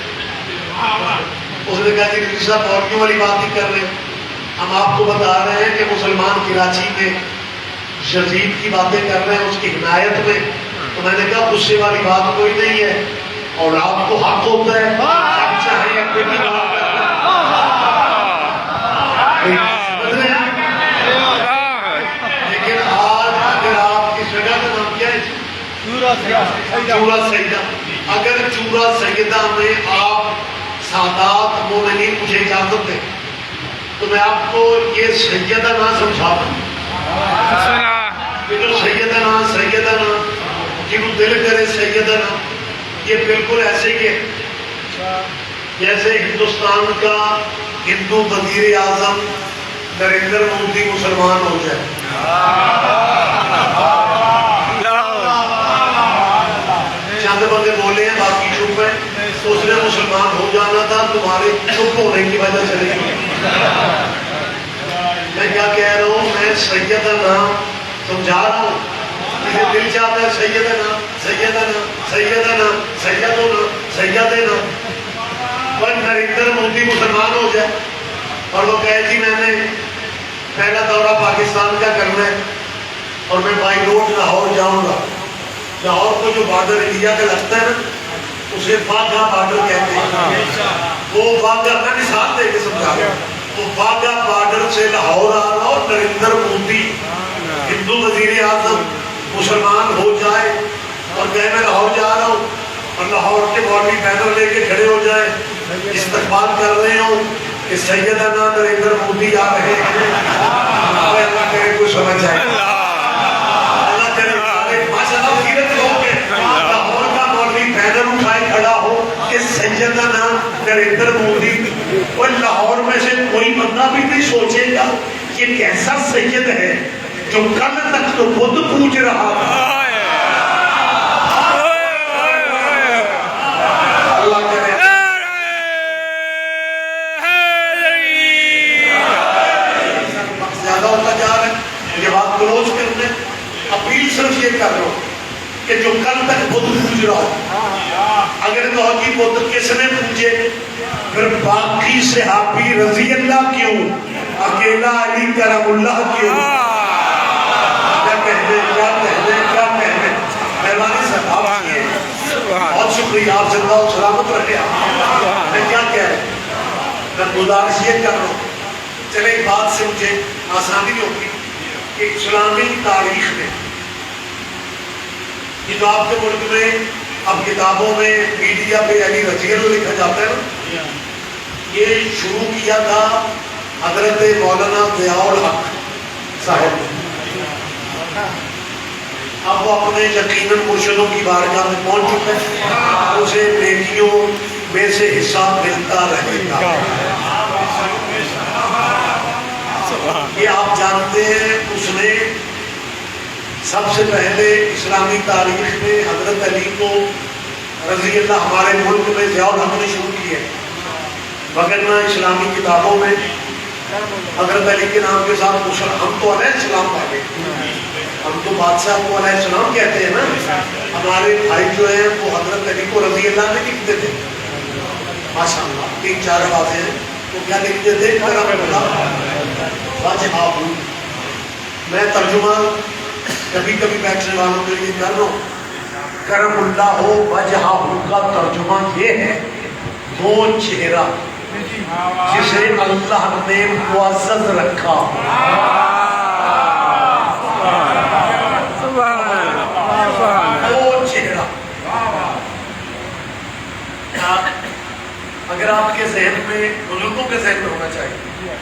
اس نے کہا کہ رضوی صاحب مولویوں والی بات ہی کر رہے ہیں، ہم آپ کو بتا رہے ہیں کہ مسلمان کراچی میں یزید کی باتیں کر رہے ہیں اس کی حمایت میں. تو میں نے کہا غصے والی بات کوئی نہیں ہے، اور آپ کو حق ہوتا ہے جب چاہے اپنے کی بات کریں. لیکن آج اگر آپ کی جگہ کا نام کیا ہے؟ چورا سیدہ. اگر چورا سیدہ میں آپ سادات مومنین مجھے اجازت دیں تو میں آپ کو یہ سیدہ نہ سمجھا دوں. یہ جو سیدہ نہ جنہوں دل کرے سیدہ نہ، یہ بالکل ایسے ہی ہے جیسے ہندوستان کا ہندو وزیر اعظم نریندر مودی مسلمان ہو جائے. چند بندے بولے ہیں باقی چپ ہیں. اس نے مسلمان ہو جانا تھا، تمہارے چپ ہونے کی وجہ سے نہیں. میں کیا کہہ رہا ہوں؟ میں سیدہ نام سمجھا رہا ہوں. مجھے دل چاہتا ہے سیدہ نام سیدہ نام سیدہ نام سیدو نام سیدے نام. پر نریندر مودی مسلمان ہو جائے اور وہ کہے جی میں نے پہلا دورہ پاکستان کا کرنا ہے اور میں بائی روڈ لاہور جاؤں گا. لاہور کو جو بارڈر انڈیا کا لگتا ہے نا اسے واگھا بارڈر کہتے ہیں. وہ واگھا کا مثال دے کے سمجھا رہا ہوں. وہ واگھا بارڈر سے لاہور آ رہا اور نریندر مودی ہندو وزیر اعظم مسلمان ہو جائے اور کہے میں لاہور جا رہا ہوں اور لاہور کے مولوی بینر لے کے کھڑے ہو جائے، استقبال کر رہے ہوں کہ سیدنا نریندر مودی آ رہے ہیں. اللہ کرے کوئی سمجھ جائے. اللہ کرے ماشاءاللہ سیرت لوگ ہیں. لاہور کا مولوی بینر اٹھائے کھڑا ہو کہ سیدنا نریندر مودی. اور لاہور میں سے کوئی بندہ بھی نہیں سوچے گا کہ کیسا سید ہے جو کل تک تو بدھ پوج رہا تھا. اللہ کرے زیادہ ہوتا جا رہا ہے. یہ بات کلوز کرنے اپیل صرف یہ کر رہا ہوں کہ جو کل تک بدھ پوج رہا ہو، اگر کہو کہ بدھ کس نے پوجے، پھر باقی صحابی رضی اللہ کیوں، اکیلا علی کرم اللہ کیوں؟ مہربانی صاحب آپ کی بہت شکریہ، آپ زندہ و سلامت رکھے. میں کیا کہہ رہا ہوں؟ میں گزارش یہ کر رہا ہوں، چلے ایک بات سے مجھے آسانی ہوگی کہ اسلامی تاریخ میں یہ جو آپ کے ملک میں اب کتابوں میں میڈیا پہ علی رضی اللہ لکھا جاتا ہے نا، یہ شروع کیا تھا حضرت مولانا ضیاء الحق صاحب نے۔ اب وہ اپنے یقیناً مرشدوں کی بارگاہ میں پہنچ چکے ہیں، اسے نیکیوں میں سے حصہ ملتا رہے گا۔ یہ آپ جانتے ہیں اس نے سب سے پہلے اسلامی تاریخ میں حضرت علی کو رضی اللہ ہمارے ملک میں ضیاء الحق نے شروع کیا، وگرنہ اسلامی کتابوں میں حضرت علی کے نام کے ساتھ ہم تو علیہ السلام پڑھتے ہیں، ہم تو بادشاہ کو علیہ السلام کہتے ہیں نا، ہمارے بھائی جو ہیں وہ حضرت علی کو رضی اللہ میں لکھتے تھے، ماشاء اللہ 3-4 باتیں ہیں، تو کیا لکھتے تھے؟ کرم اللہ وجہہ۔ میں ترجمہ کبھی کبھی بیٹھنے والوں کے لیے کر رہا ہوں، کرم اللہ ہو وجہہ کا ترجمہ یہ ہے وہ چہرہ جسے اللہ نے معزز رکھا۔ وہ چہرہ اگر آپ کے ذہن میں، بزرگوں کے ذہن میں ہونا چاہیے،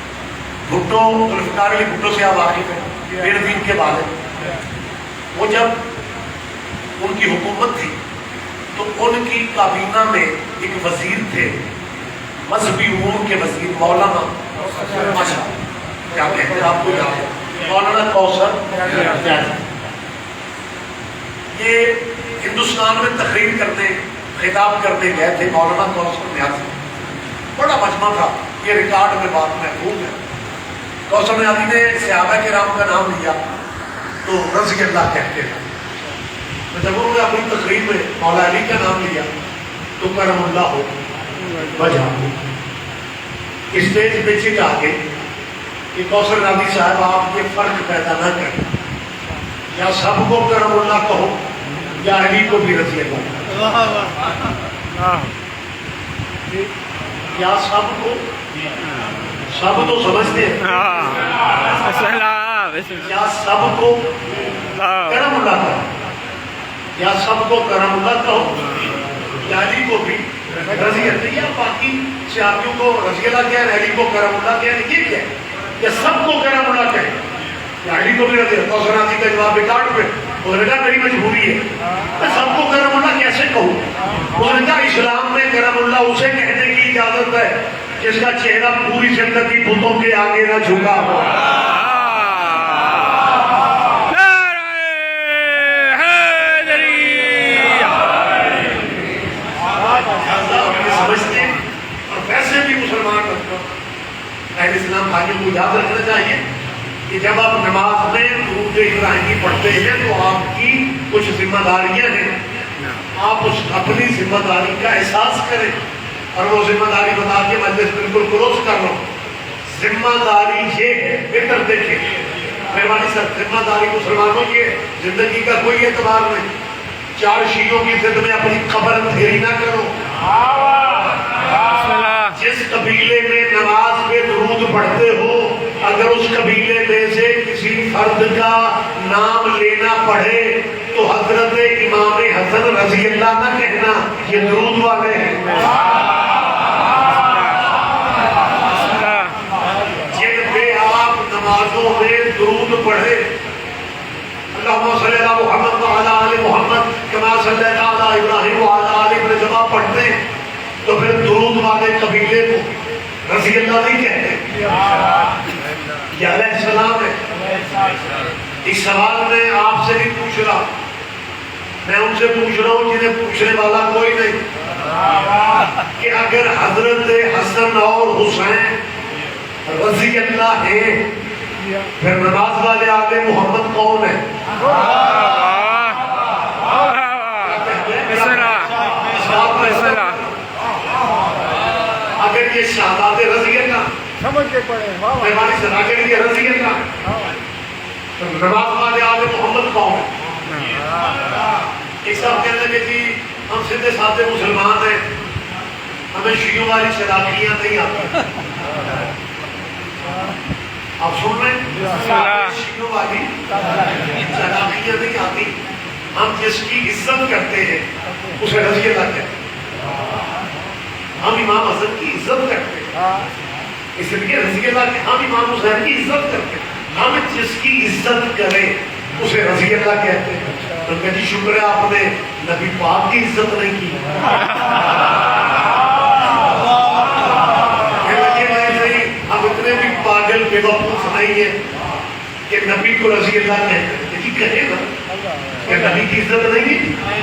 بھٹو ذوالفقار علی بھٹو سے آپ واقف ہیں، پیر دین کے بعد وہ جب ان کی حکومت تھی تو ان کی کابینہ میں ایک وزیر تھے، مذہبی امور کے وزیر، مولانا کیا کہتے ہیں آپ کو یاد ہے؟ مولانا کوثر۔ یہ ہندوستان میں تقریر کرنے، خطاب کرنے گئے تھے مولانا کوثر نیازی، بڑا مجمع تھا، یہ ریکارڈ میں بات محفوظ ہے۔ کوثر نیازی نے صحابہ کرام کا نام لیا تو رضی اللہ کہتے ہیں، تو جب انہوں نے اپنی تقریر میں مولا علی کا نام لیا تو کرم اللہ ہو وجہ۔ اسٹیج پہ چٹ آ کے کہ کوثر نیازی صاحب آپ یہ فرق پیدا نہ کریں، یا سب کو کرم اللہ کہو یا علی کو بھی رضی اللہ، یا سب کو، سب تو سمجھتے ہیں، یا سب کو کرم اللہ کہو، یا سب کو کرم اللہ کہو یا علی کو بھی رضی اللہ، یا باقی صحابیوں کو رضی اللہ کہیں، علی کو کرم اللہ کہیں، یہ کیا ہے؟ یا سب کو کرم اللہ کہیں یا علی کو بھی رضی اللہ۔ کوثر نیازی کا جواب ریکارڈ پہ، وہ نے کہا میری مجبوری ہے، میں سب کو کرم اللہ کیسے کہوں؟ وہ نے کہا اسلام میں کرم اللہ اسے کہنے کی اجازت ہے جس کا چہرہ پوری زندگی بتوں کے آگے نہ جھکا ہو۔ سمجھتے ہیں، اور ویسے بھی مسلمان اہل اسلام بھائیوں کو یاد رکھنا چاہیے کہ جب آپ نماز میں درود ابراہیمی پڑھتے ہیں تو آپ کی کچھ ذمہ داریاں ہیں، آپ اس اپنی ذمہ داری کا احساس کریں، اور وہ ذمہ داری بتا کے مجلس بالکل کلوز کر لو۔ ذمہ داری یہ ہے، بہتر دیکھیں مہربانی سر، ذمہ داری مسلمانوں کی ہے، زندگی کا کوئی اعتبار نہیں۔ 4 شیعوں کی ضد میں اپنی قبر اندھیری نہ کرو۔ جس قبیلے میں نماز پہ درود پڑھتے ہو، اگر اس قبیلے میں سے کسی فرد کا نام لینا پڑے تو حضرت امام حسن رضی اللہ نہ کہنا، یہ درود والے ہیں۔ جن پہ آپ نمازوں میں درود پڑھے، اللہم صلی اللہ محمد وعلی آل محمد کما صلی اللہ علی ابراہیم وعلی آل ابراہیم، جب آپ پڑھتے ہیں تو پھر درود والے قبیلے کو رضی اللہ نہیں کہتے، یہ علیہ السلام ہے۔ اس سوال میں آپ سے نہیں پوچھ رہا، میں ان سے پوچھ رہا ہوں جنہیں پوچھنے والا کوئی نہیں، کہ اگر حضرت حسن اور حسین رضی اللہ ہیں پھر نماز والے آل محمد کون ہے؟ اگر یہ شہزادے رضی اللہ سمجھ کے پڑھیں، مہربانی سے اگر یہ رضی اللہ تو نماز والے آل محمد کون ہے؟ ایک صاحب کہنے لگے جی ہم سیدھے سادے مسلمان ہیں، ہمیں شیعوں والی چلاکیاں نہیں آتی۔ آپ سن رہے ہیں؟ شیعوں والی چلاکیاں نہیں آتی، ہم جس کی عزت کرتے ہیں اسے رضی اللہ کہتے ہیں. ہم امام حسن کی عزت کرتے ہیں اس لیے رضی اللہ کہ ہم امام حسین کی عزت کرتے ہیں. ہم جس کی عزت کریں اسے رضی اللہ کہتے ہیں. تو کہ جی شکر ہے آپ نے نبی پاک کی عزت نہیں کی. ہم اتنے بھی پاگل بے وقوف نہیں ہیں کہ نبی کو رضی اللہ کہتے ہیں. جی کہے نا کہ نبی کی عزت نہیں ہے.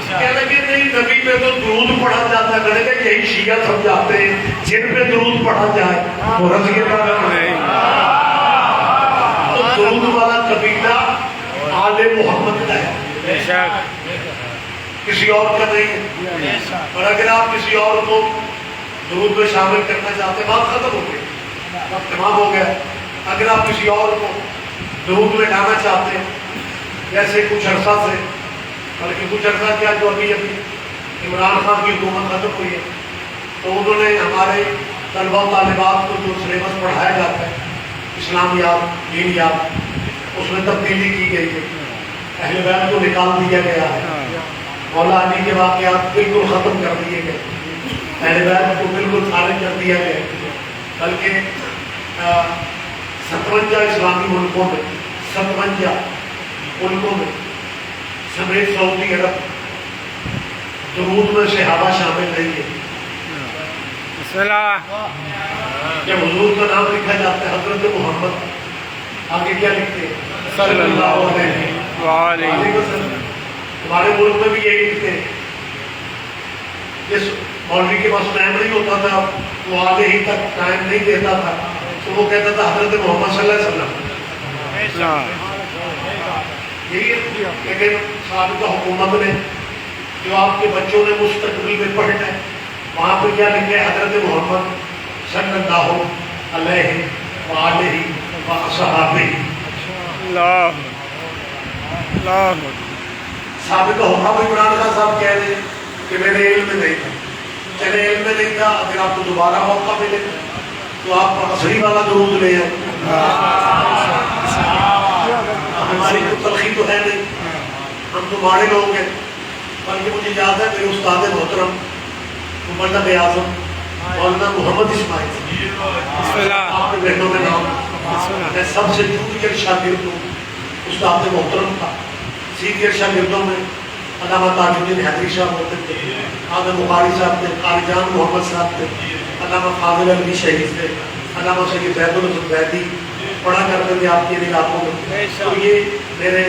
کہنے لگے نہیں نبی پہ تو درود پڑھا جاتا ہے. کہنے لگے یہی شیعہ سمجھاتے ہیں جن پہ درود پڑھا جائے وہ رضی اللہ نہیں. تو درود والا قبیلہ آل محمد کا ہے, کسی اور کا نہیں ہے. اور اگر آپ کسی اور کو درود میں شامل کرنا چاہتے ہیں بات ختم ہو گئی, وقت تمام ہو گیا. اگر آپ کسی اور کو درود میں لانا چاہتے ہیں جیسے کچھ عرصہ سے, بلکہ کچھ عرصہ کیا جو ابھی عمران خان کی حکومت ختم ہوئی ہے تو انہوں نے ہمارے طلبہ و طالبات کو جو سلیبس پڑھایا جاتا ہے اسلامیات دینیات اس میں تبدیلی کی گئی ہے. اہل بیت کو نکال دیا گیا ہے. مولا علی کے واقعات بالکل ختم کر دیے گئے. اہل بیت کو بالکل خارج کر دیا گیا. بلکہ 57 اسلامی ملکوں میں 57 ملکوں میں سمیت سعودی عرب درود میں صحابہ شامل نہیں ہے. جب حضور کا نام لکھا جاتا ہے حضرت محمد آگے کیا لکھتے ہیں صلی اللہ علیہ وسلم. ہمارے ملک میں بھی یہی لکھتے ہیں. جس مولوی کے پاس ٹائم نہیں ہوتا تھا وہ آگے ہی تک ٹائم نہیں دیتا تھا تو وہ کہتا تھا حضرت محمد صلی اللہ علیہ وسلم. یہی لیکن سابقہ حکومت نے جو آپ کے بچوں نے مستقبل میں پڑھنا ہے وہاں پہ کیا لکھے حضرت محمد صلی اللہ علیہ وآلہ وصحبہ. سابقہ حکام عمران خان صاحب کہہ رہے کہ میرے علم میں نہیں تھا. چلے علم میں نہیں تھا, اگر آپ کو دوبارہ موقع ملے تو آپ عصری والا درود لے آئیں. ہماری تو تلخی تو ہے نہیں, ہم تو ماڑے لوگ ہیں. بلکہ مجھے یاد ہے میرے استاد محترم مبلغ اعظم مولانا محمد اسماعیل آپ کے بہنوں میں نام, میں سب سے جونیئر شاگرد ہوں استاد محترم کا. سینئر شاگردوں میں علامہ تاج الدین حیدری صاحب ہوتے تھے, آدم بخاری صاحب تھے, قاری جان محمد صاحب تھے, علامہ فاضل علی شہید تھے, علامہ سید زید الزبیدی پڑھا کرتے تھے آپ کے علاقوں میں. تو یہ میرے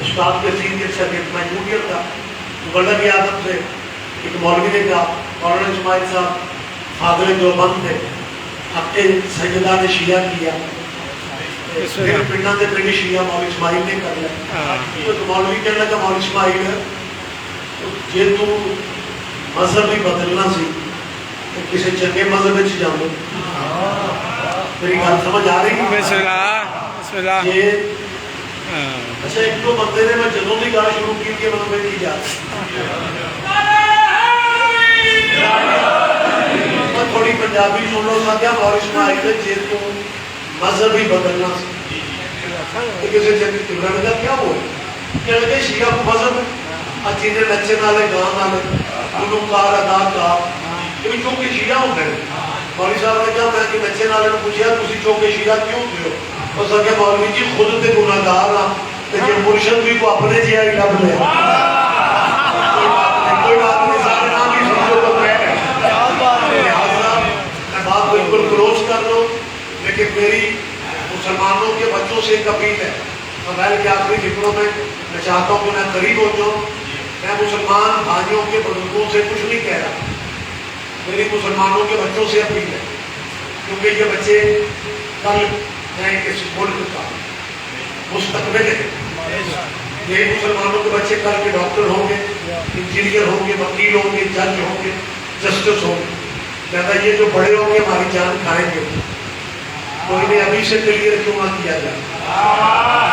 استاد کے سینئر شاگرد, میں جونیئر تھا. مبلغ اعظم سے ایک مولوی نے کہا مولانا اسماعیل صاحب فاضل دیوبند تھے, آپ کے سیدان شیعہ کیا پنڈا کے پنڈ شیعہ مولوی اسماعیل نے کر لیا. تو مولوی کہنے لگا مولوی اسماعیل جی تو مذہب ہی بدلنا سی تو کسی چنگے مذہب میں جاؤ. میری گل سمجھ آ رہی ہے؟ اچھا ایک دو بندے نے میں جدوں کی گل شروع کی کہ مطلب کی جا تھوڑی پنجابی سن لو سا کیا مولوی اسماعیل جی تو مذہب ہی بدلنا سی کسی چنگی تمہیں لگا کیا ہوا کہ لگے شیعہ کو مذہب ہے چیزیں نچے والے گان والے گلوکار اداکار یہ چونکہ شیعہ ہوتے ہیں. مولوی صاحب نے کہا میں کہ نچے والے نے پوچھا تھی چونکہ شیعہ کیوں ہوتے ہو؟ اس نے کہا مولوی جی خود تے گناہگار ہاں تے جے مرشد بھی کو اپنے جہا ہی لب لیا. کوئی بات نہیں سارے نام ہی سمجھو تو لہٰذا میں بات بالکل کلوز کر لوں. لیکن میری مسلمانوں کے بچوں سے ایک اپیل ہے. موبائل کے آخری فکروں میں میں چاہتا ہوں کہ میں قریب ہو جاؤں. میں مسلمان بھائیوں کے بزرگوں سے کچھ نہیں کہہ رہا, میری مسلمانوں کے بچوں سے اپیل ہے کیونکہ یہ بچے کل میں اس ملک کا مستقبل ہے. یہ مسلمانوں کے بچے کل کے ڈاکٹر ہوں گے, انجینئر ہوں گے, وکیل ہوں گے, جج ہوں گے, جسٹس ہوں گے. کہتا یہ جو بڑے ہوں گے ہماری جان کھائیں گے تو انہیں ابھی سے کلیئر کیوں نہ کیا جائے.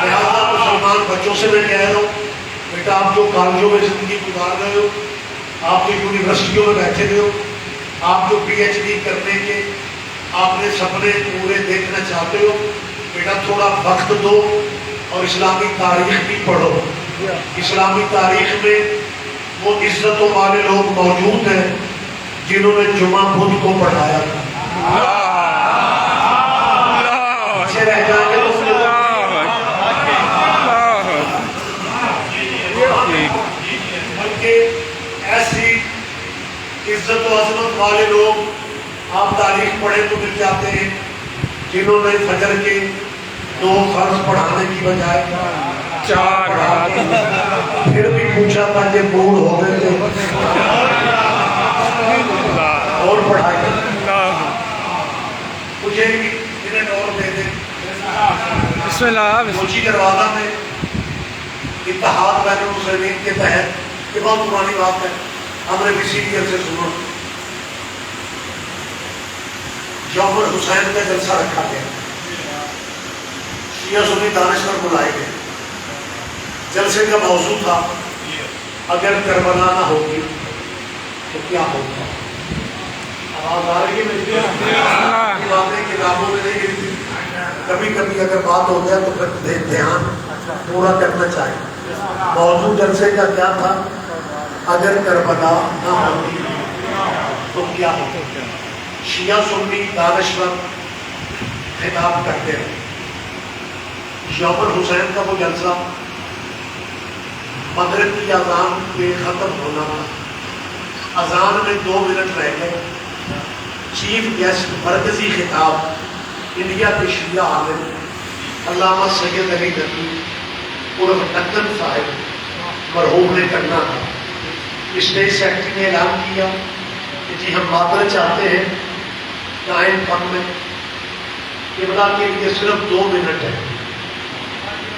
لہٰذا مسلمان بچوں سے میں کہہ رہا ہوں بیٹا آپ جو کالجوں میں زندگی گزار رہے ہو, آپ جو یونیورسٹیوں میں بیٹھے ہوئے ہو, آپ جو PhD کرنے کے آپ نے سپنے پورے دیکھنا چاہتے ہو, بیٹا تھوڑا وقت دو اور اسلامی تاریخ بھی پڑھو. اسلامی تاریخ میں وہ عزتوں والے لوگ موجود ہیں جنہوں نے جمعہ بدھ کو پڑھایا تھا. پیچھے رہ جائیں گے تو بلکہ ایسی عزت و عظمت والے لوگ آپ تاریخ پڑھیں تو مل جاتے ہیں جنہوں نے فجر کے 2 فرض پڑھانے کی بجائے 4 پڑھا کے پھر بھی پوچھا تھا کہ بوڑھ ہو گئے تھے اور پڑھائے. مجھے منٹ اور دے دیں. بسم اللہ. کوچی دروازہ میں اتحاد بین المسلمین کے تحت، یہ بہت پرانی بات ہے، ہم نے BCDL سے سنا، یوم الحسین کا جلسہ رکھا گیا، شیعہ سنی دانشور بلائے گئے. جلسے کا موضوع تھا اگر کربلا نہ ہوگی تو کیا ہوگا. آواز آ رہی ہے؟ باتیں کتابوں میں نہیں گرتی، کبھی کبھی اگر بات ہو گیا تو پھر دھیان پورا کرنا چاہیے. موضوع جلسے کا کیا تھا؟ اگر کربلا نہ ہوگی تو کیا ہوگا. شیعہ سنی دانشور خطاب کرتے ہیں. یوم الحسین کا وہ جلسہ مغرب کی اذان پہ ختم ہونا تھا. اذان میں 2 منٹ رہ گئے. چیف گیسٹ مرکزی خطاب انڈیا کے شیعہ عالم علامہ سید علی نقوی عرف ڈکن صاحب مرحوم نے کرنا تھا. اسٹیج سیکرٹری نے اعلان کیا کہ جی ہم معذرت چاہتے ہیں ٹائم کم میں، قبلہ کے لیے صرف 2 منٹ ہے،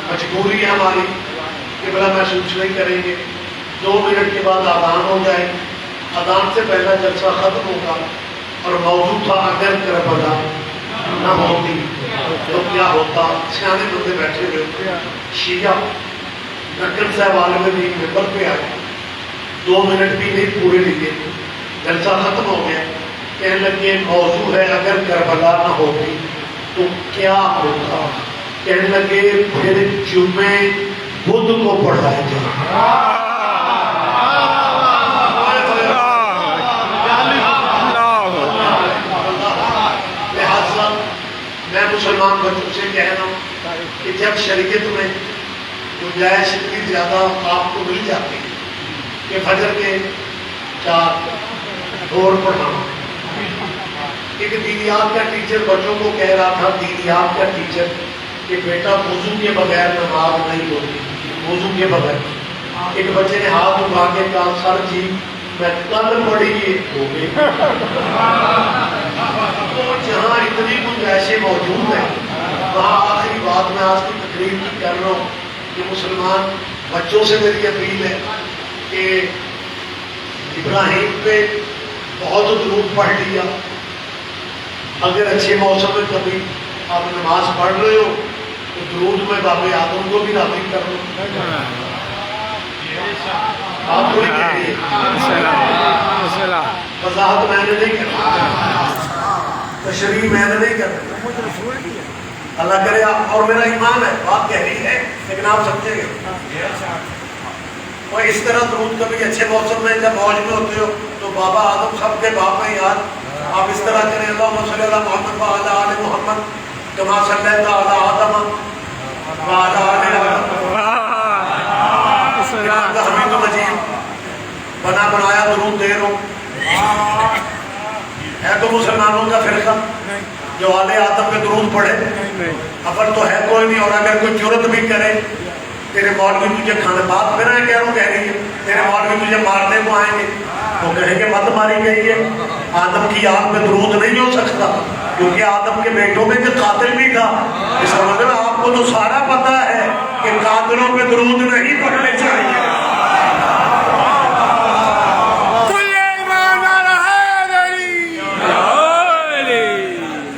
مجبوری ہے ہماری، قبلہ محسوس نہیں کریں گے. 2 منٹ کے بعد اذان ہو جائے، اذان سے پہلا جلسہ ختم ہوگا اور موضوع تھا اگر کربلا نہ ہوتی تو کیا ہوتا. سیانے بندے بیٹھے ہوئے شیعہ ڈکن صاحب عالم دین ممبر پہ آئے، 2 منٹ بھی نہیں پورے لیے، جلسہ ختم ہو گیا. کہنے لگے موضوع ہے اگر کربلا نہ ہوتی تو کیا ہوتا. کہنے لگے پھر جمعے بدھ کو پڑھائے جائے. لہٰذا میں مسلمان بچوں سے کہہ رہا ہوں کہ جب شریعت میں گنجائش اتنی زیادہ آپ کو مل جاتی ہے کہ فجر کے 4 دور پڑھانا. ایک دینیات کا ٹیچر بچوں کو کہہ رہا تھا، دینیات کا ٹیچر، کہ بیٹا وضو کے بغیر نماز نہیں ہوتی، وضو کے بغیر. ایک بچے نے ہاتھ اٹھا کے کہا سر جی میں کل پڑھی ہو گئی. تو جہاں اتنی گنجائشیں موجود ہیں وہاں آخری بات میں آج کی تقریر کی کر رہا ہوں کہ مسلمان بچوں سے میری اپیل ہے کہ ابراہیم پہ بہت درود پڑھ لیا. اگر اچھے موسم میں کبھی آپ نماز پڑھ رہے ہو تو درود میں باب آدم کو بھی راضی کر لو. آپ تھوڑی کہیے وضاحت میں نے نہیں کرنا، تشریح میں نے نہیں کرنا. اللہ کرے آپ، اور میرا ایمان ہے بات کہہ رہی ہے لیکن آپ سمجھیں گے. اور اس طرح درود کبھی اچھے موسم میں جب موج میں ہوتے ہو تو بابا آدم سب کے باپ ہیں یار. آپ اس طرح کریں اللہم صلی اللہ محمد وعلی آل محمد کما صلیت علی آدم وعلی آل حمید مجید. بنا بنایا درود دے رہو ہے تو مسلمانوں کا فرقہ جو آل آدم پہ درود پڑھے. اول تو ہے کوئی نہیں، اور اگر کوئی جرت بھی کرے تیرے مولوی تجھے کھانے بات پھر کہہ رہا ہوں کہہ رہی ہے تیرے مولوی تجھے مارنے کو آئیں گے وہ کہیں گے مت ماری گئی ہے. آدم کی آنکھ میں درود نہیں ہو سکتا کیونکہ آدم کے بیٹوں میں جو قاتل بھی تھا. اس کا مطلب آپ کو تو سارا پتا ہے کہ قاتلوں پہ درود نہیں پڑھنے چاہیے.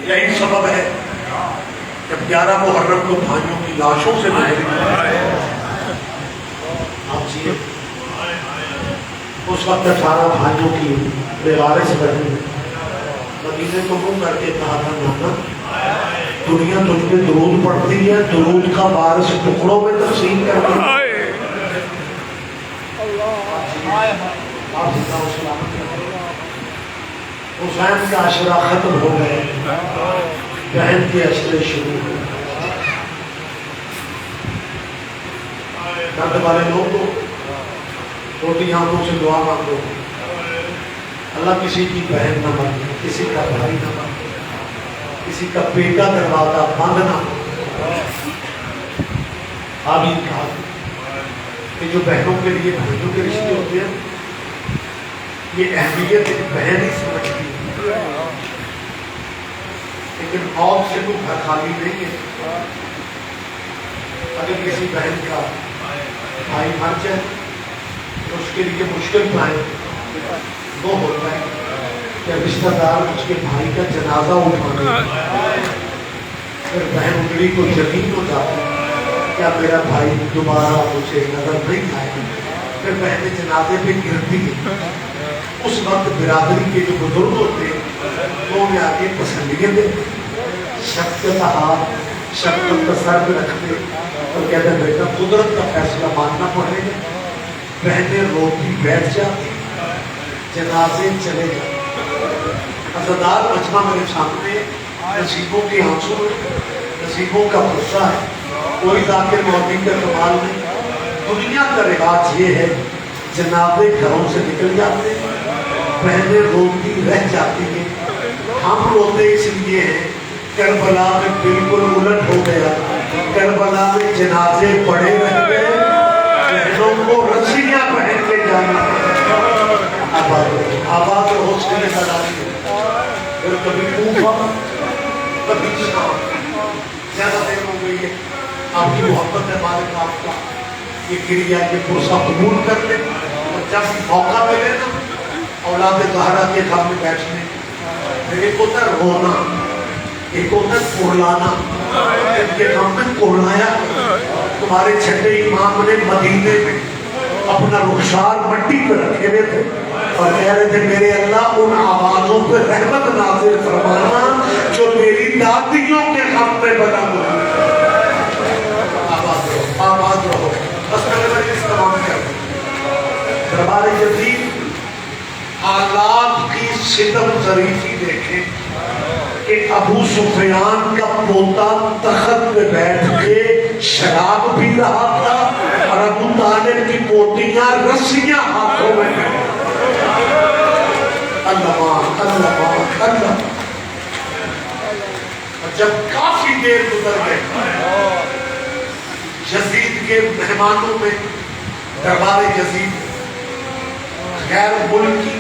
یہی سبب ہے جب 11 محرم کو بھائیوں کی لاشوں سے اس وقت 18 بھائیوں کی بیوارث بنی مدینے کو منہ کر کے کہا تھا نانا دنیا تجھ پہ درود پڑھتی ہے، درود کا وارث ٹکڑوں میں تقسیم کر کے آپ زندہ و سلامت رہے۔ حسین کا عشرہ ختم ہو گئے، بہن کے عشرے شروع ہو گئے۔ درد والے لوگوں چھوٹی آنکھوں سے دعا مانگو، اللہ کسی کی بہن نہ مانگے، کسی کا بھائی نہ مانگے، کسی کا بیٹا دروازہ بند نہ ہو۔ آمین کہا کہ جو بہنوں کے لیے بھائیوں کے رشتے ہوتے ہیں، یہ اہمیت ایک بہن ہی سمجھتی ہے، لیکن موت سے کوئی گھر خالی نہیں ہے۔ اگر کسی بہن کا بھائی مر جائے تو اس کے لیے مشکل پائے وہ ہوتا ہے کہ رشتہ دار اس کے بھائی کا جنازہ اٹھانے، پھر بہن اگڑی کو یقین ہو جاتا ہے کیا میرا بھائی دوبارہ مجھے نظر نہیں آئے، پھر بہن جنازے پہ گرتی ہے۔ اس وقت برادری کے جو بزرگ ہوتے ہیں وہ انہیں آگے پسندیاں دیتے، شفقت کا ہاتھ شفقت کا سر پہ رکھتے اور کہتے ہیں بیٹا قدرت کا فیصلہ ماننا پڑے گا۔ بہنیں روتی بیٹھ جاتی، جنازے چلے جاتے۔ عزادار مجمع میرے سامنے نصیبوں کے آنسو ہے، نصیبوں کا غصہ ہے، کوئی ذاکر موتی کا کمال نہیں۔ دنیا کا رواج یہ ہے جنازے گھروں سے نکل جاتے ہیں، بہنیں روتی رہ جاتی ہیں۔ ہم روتے اس لیے ہیں کربلا میں بالکل الٹ ہو گیا، کربلا میں جنازے پڑے رہ گئے، بہنوں کو رسیاں پہن کے جانا آباد اور حوصلے کا ڈالی ہے۔ پھر کبھی کوفہ کبھی شام، زیادہ دیر ہو گئی ہے، آپ کی محبت ہے مالک آپ کا، یہ کریا یہ پرسہ قبول کر لے، اور جب موقع ملے نا اولاد زہرا کے گھر میں بیٹھنے، پھر ایک ہوتا ہے رونا، ایک ہوتا ہے کوڑلانا۔ ان کے گھر میں کوڑلایا، تمہارے چھٹے امام نے مدینے میں اپنا رخسار مٹی پہ رکھے ہوئے تھے اور کہہ رہے تھے میرے اللہ ان آوازوں پہ رحمت نازل فرمانا جو میری دادیوں کے غم میں بنا ہوا۔ آباد رہو، آباد رہو۔ بس میں نے اس تمام کیا دربار یزید حالات کی ستم ظریفی دیکھیں کہ ابو سفیان کا پوتا تخت پہ بیٹھ کے شراب پی رہا تھا اور ابو طالب کی پوتیاں رسیاں ہاتھوں میں اللہ اللہ اللہ۔ جب کافی دیر گزر گئے، یزید کے مہمانوں میں دربار یزید غیر ملکی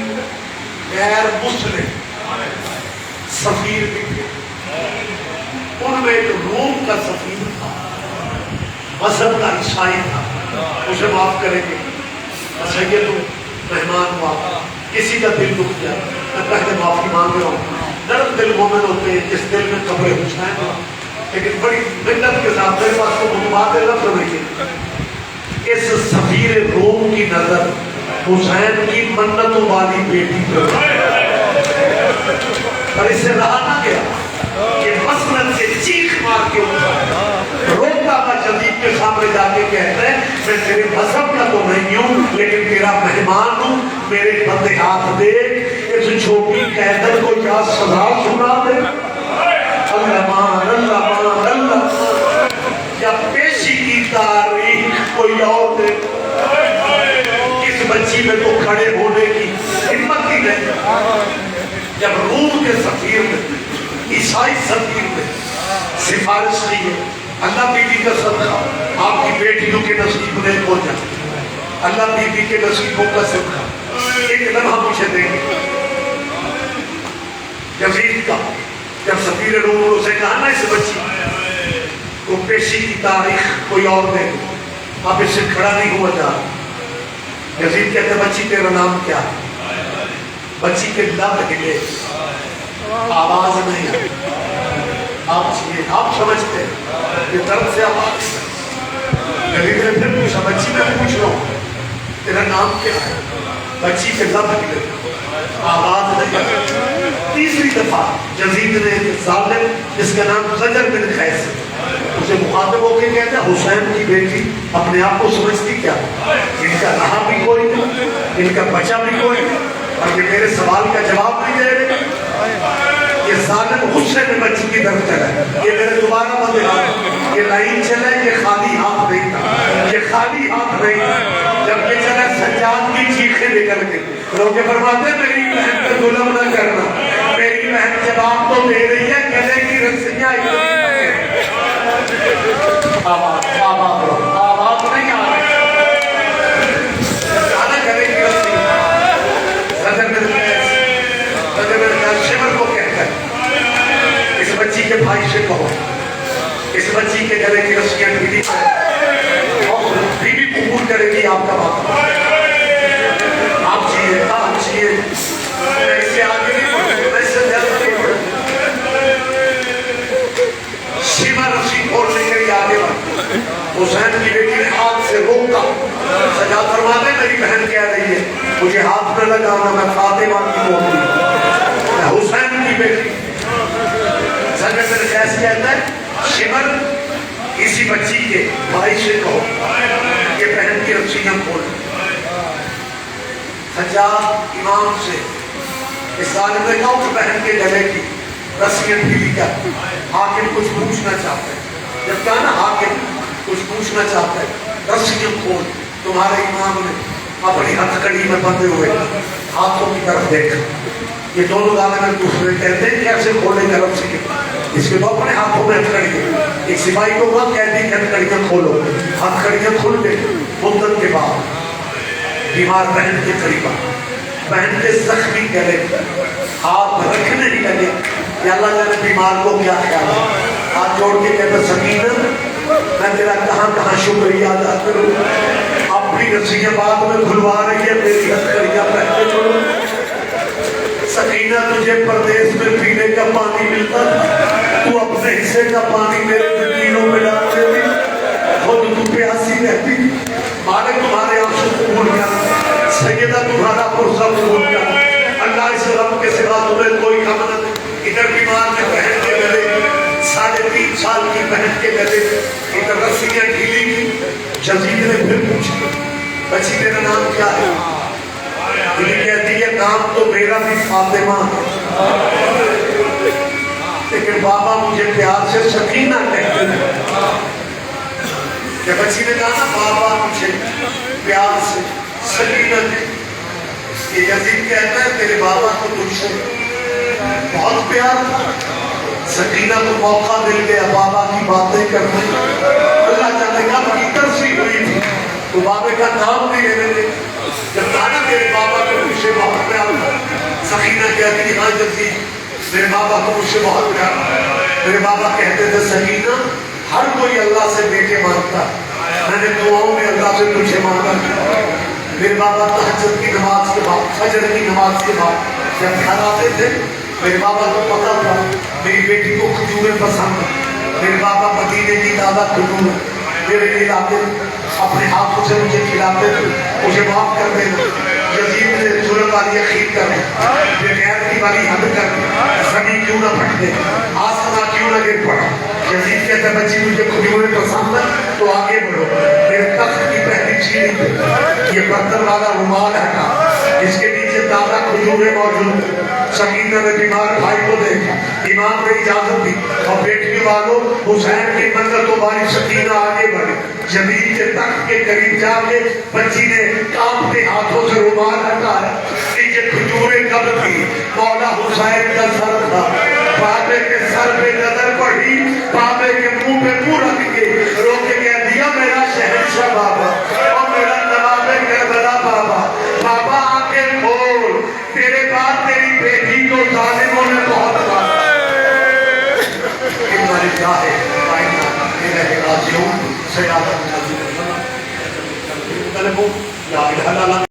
غیر مسلم سفیر بھی تھے۔ ان میں ایک روم کا سفیر تھا، مذہب کا عیسائی تھا، اسے معاف کریں گے اچھا یہ تو مہمان ہوا، کسی کا دل دکھ گیا، میں پہلے معافی مانگ رہا ہوں۔ نرم دل مومن ہوتے ہیں جس دل میں قبر حسین، لیکن بڑی منت کے ساتھ میرے پاس کو مطبوعات لفظ نہیں ہے۔ اس سفیر روم کی نظر حسین کی منتوں والی بیٹی پہ اور اس سے رہا نہ گیا کہ مسند سے چیخ مار کے اٹھا روتا ہوا یزید کے سامنے جا کے کہتا ہے میں تیرے مذہب کا تو نہیں ہوں لیکن تیرا مہمان ہوں، میرے بندے ہاتھ دے، اس چھوٹی قیدر کو کیا سزا سنا دے۔ اللہ مان اللہ مان اللہ، یا پیشی کی تاریخ کوئی اور دے، اس بچی میں تو کھڑے ہونے کی ہمت ہی نہیں۔ جب روم کے سفیر نے عیسائی سفیر نے سفارش کی ہے اللہ بی بی کا صدقہ آپ کی بیٹیوں کے نصیب میں ہو جائے، اللہ بی بی کے نصیبوں کا صدقہ ایک لمحہ مجھے دیں گے۔ یزید کا جب سفیر روم نے اسے کہا نا اس بچی کو پیشی کی تاریخ کوئی اور دے، اب اس سے کھڑا نہیں ہوا جا رہا۔ یزید کہتے بچی تیرا نام کیا ہے؟ بچی کے لب ہلے، آواز نہیں آئی۔ آپ سمجھتے ہیں کہ درد سے آواز یزید نے پھر پوچھا بچی میں پوچھ رہا ہوں تیرا نام کیا ہے؟ بچی کے لب ہلے، آواز نہیں آئی۔ تیسری دفعہ یزید نے ظالم جس کا نام زجر بن قیس ہے اسے مخاطب ہو کے کہتا ہے حسین کی بیٹی اپنے آپ کو سمجھتی کیا ان کا رہا بھی کوئی نہیں، ان کا بچہ بھی کوئی اور یہ میرے سوال کا جواب نہیں دے رہے. یہ ظالم غصے میں بچی کی طرف چلا. یہ میرے دوبارہ بندے ہاتھ یہ لائن چلا, یہ خالی ہاتھ نہیں تھا, یہ خالی ہاتھ نہیں تھا. جب یہ چلا سجاد کی چیخیں نکل گئی. لوگ فرماتے میری بہن پہ ظلم نہ کرنا, میری بہن جواب تو دے رہی ہے گلے کی رسیاں آواز نہیں آ رہی. گلے کی رسیاں شمر کو کہتا ہے اس بچی کے بھائی سے کہو اس بچی کے گلے کی رسیاں ڈھیلی کریں اور بیوی قبول کرے گی آپ کا بات. آپ چاہیے آپ چاہیے ایسے آگے نہیں پڑھو, ایسے زیادہ نہیں پڑھو. سیما رسی کھولنے کے لیے آگے بڑھ. حسین کی بیٹی نے ہاتھ سے روکا. سجاد فرماتے میری بہن کہہ رہی ہے مجھے ہاتھ نہ لگانا, میں فاطمہ کی بیٹی, میں حسین کی بیٹی. سجاد میرے کیسے کہتا ہے شمر اسی بچی کے بھائی سے کہو یہ بہن کی رسیاں کھول. سجاد امام سے اس ظالم نے کہا اس بہن کے گلے کی رسیاں ڈھیلی کر. حاکم کچھ پوچھنا چاہتا ہے. جب کہا نا حاکم کچھ پوچھنا چاہتا ہے رسیاں کھول. تمہارے امام نے اپنی ہتھکڑی میں بندھے ہوئے ہاتھوں کی طرف دیکھا. یہ دونوں ظالم ایک دوسرے کہتے ہیں کیسے کھولے گا رسی. اس کے تو اپنے ہاتھوں میں ہتھکڑی ہے. ایک سپاہی کو کہا قیدی کی ہتھکڑیاں کھولو. ہتھکڑیاں کھل گئی. مدت کے بعد بیمار بہن کے قریب آ, بہن کے زخمی گلے ہاتھ رکھنے ہی لگے. یا اللہ جانے بیمار کو کیا خیال ہے. ہاتھ جوڑ کے کہتا سکینہ میں تیرا کہاں کہاں شکریہ ادا کروں. اپنی رسیاں بعد میں کھلوا رہی ہے, میری ہتھکڑیاں پہلے چھوڑو. سکینہ تجھے پردیس میں پینے کا پانی ملتا تھا, تو اپنے حصے کا پانی میرے زمینوں میں ڈال دیتی, خود تو پیاسی رہتی. مالک تمہارے آنسو قبول کر, سیدہ تمہارا پرسہ قبول کر. اللہ اس رب کے سوا تمہیں کوئی غم نہ دے. ادھر بیمار نے بہن کے گلے 3.5 سال کی بہن کے گلے ادھر رسیاں ڈھیلی کی. یزید نے پھر پوچھا بچی تیرا نام کیا ہے؟ یہ کہتی ہے نام تو میرا بھی فاطمہ ہے لیکن بابا مجھے پیار سے سکینہ کہتے ہیں. کہ بچی نے کہا نا بابا مجھے پیار سے سکینہ کہتے. یہ یزید کہتا ہے تیرے بابا کو تجھ سے بہت پیار تھا. سکینہ کو موقع مل گیا بابا کی باتیں کرنے. اللہ جانے کب کی ترسی ہوئی تھی تو بابے کا نام بھی لینے دے. جب کہا میرے بابا کو مجھ سے بہت پیار تھا, سکینہ کہتی ہے ہاں یزید میرے بابا کو مجھ سے بہت پیار تھا. میرے بابا کہتے تھے سکینہ ہر کوئی اللہ سے بیٹے مانگتا, میں نے دعاؤں میں اللہ سے تجھے مانگا. میرے بابا تہجد کی نماز کے بعد فجر کی نماز کے بعد جب گھر آتے تھے میرے بابا کو پتا تھا میری بیٹی کو کھجوریں پسند ہیں. میرے بابا مدینے کی دادا کھجور میرے لیے لاتے اپنے ہاتھوں سے مجھے کھلاتے تھے. مجھے معاف کر دینا. یزید نے ظلم والی یقین کر بے غیرتی والی حد کر زمین کیوں نہ پھٹ دے, آسمان کیوں نہ گر پڑا. یزید کہتا ہے بچی مجھے کھجوریں پسند ہے تو آگے بڑھو. میرے تخت کی پہلی چیز یہ برتن والا رومال ہٹا جس کے نیچے تازہ کھجوریں موجود ہیں. سکینہ نے بیمار بھائی کو دیکھا, امام نے اجازت دی اور بیٹی والوں حسین کی منزل والی سکینہ آگے بڑھی. زمین کے تخت کے قریب جا کے بچی نے کانپتے ہاتھوں سے رومال ہٹایا. یہ کھجوریں کب تھی مولا حسین کا سر تھا. بابے کے سر پہ نظر پڑی, بابے کے منہ پہ منہ رکھ کے رو کے کہہ دیا میرا شہنشاہ بابا اور میرا نواب کربلا بابا. بابا آنکھیں کھول, تیرے بعد تیری بیٹی کو ظالموں نے بہت مارا. ہماری جاہے کائنات الہ راجعون سیادت نازل. یا الہ اللہ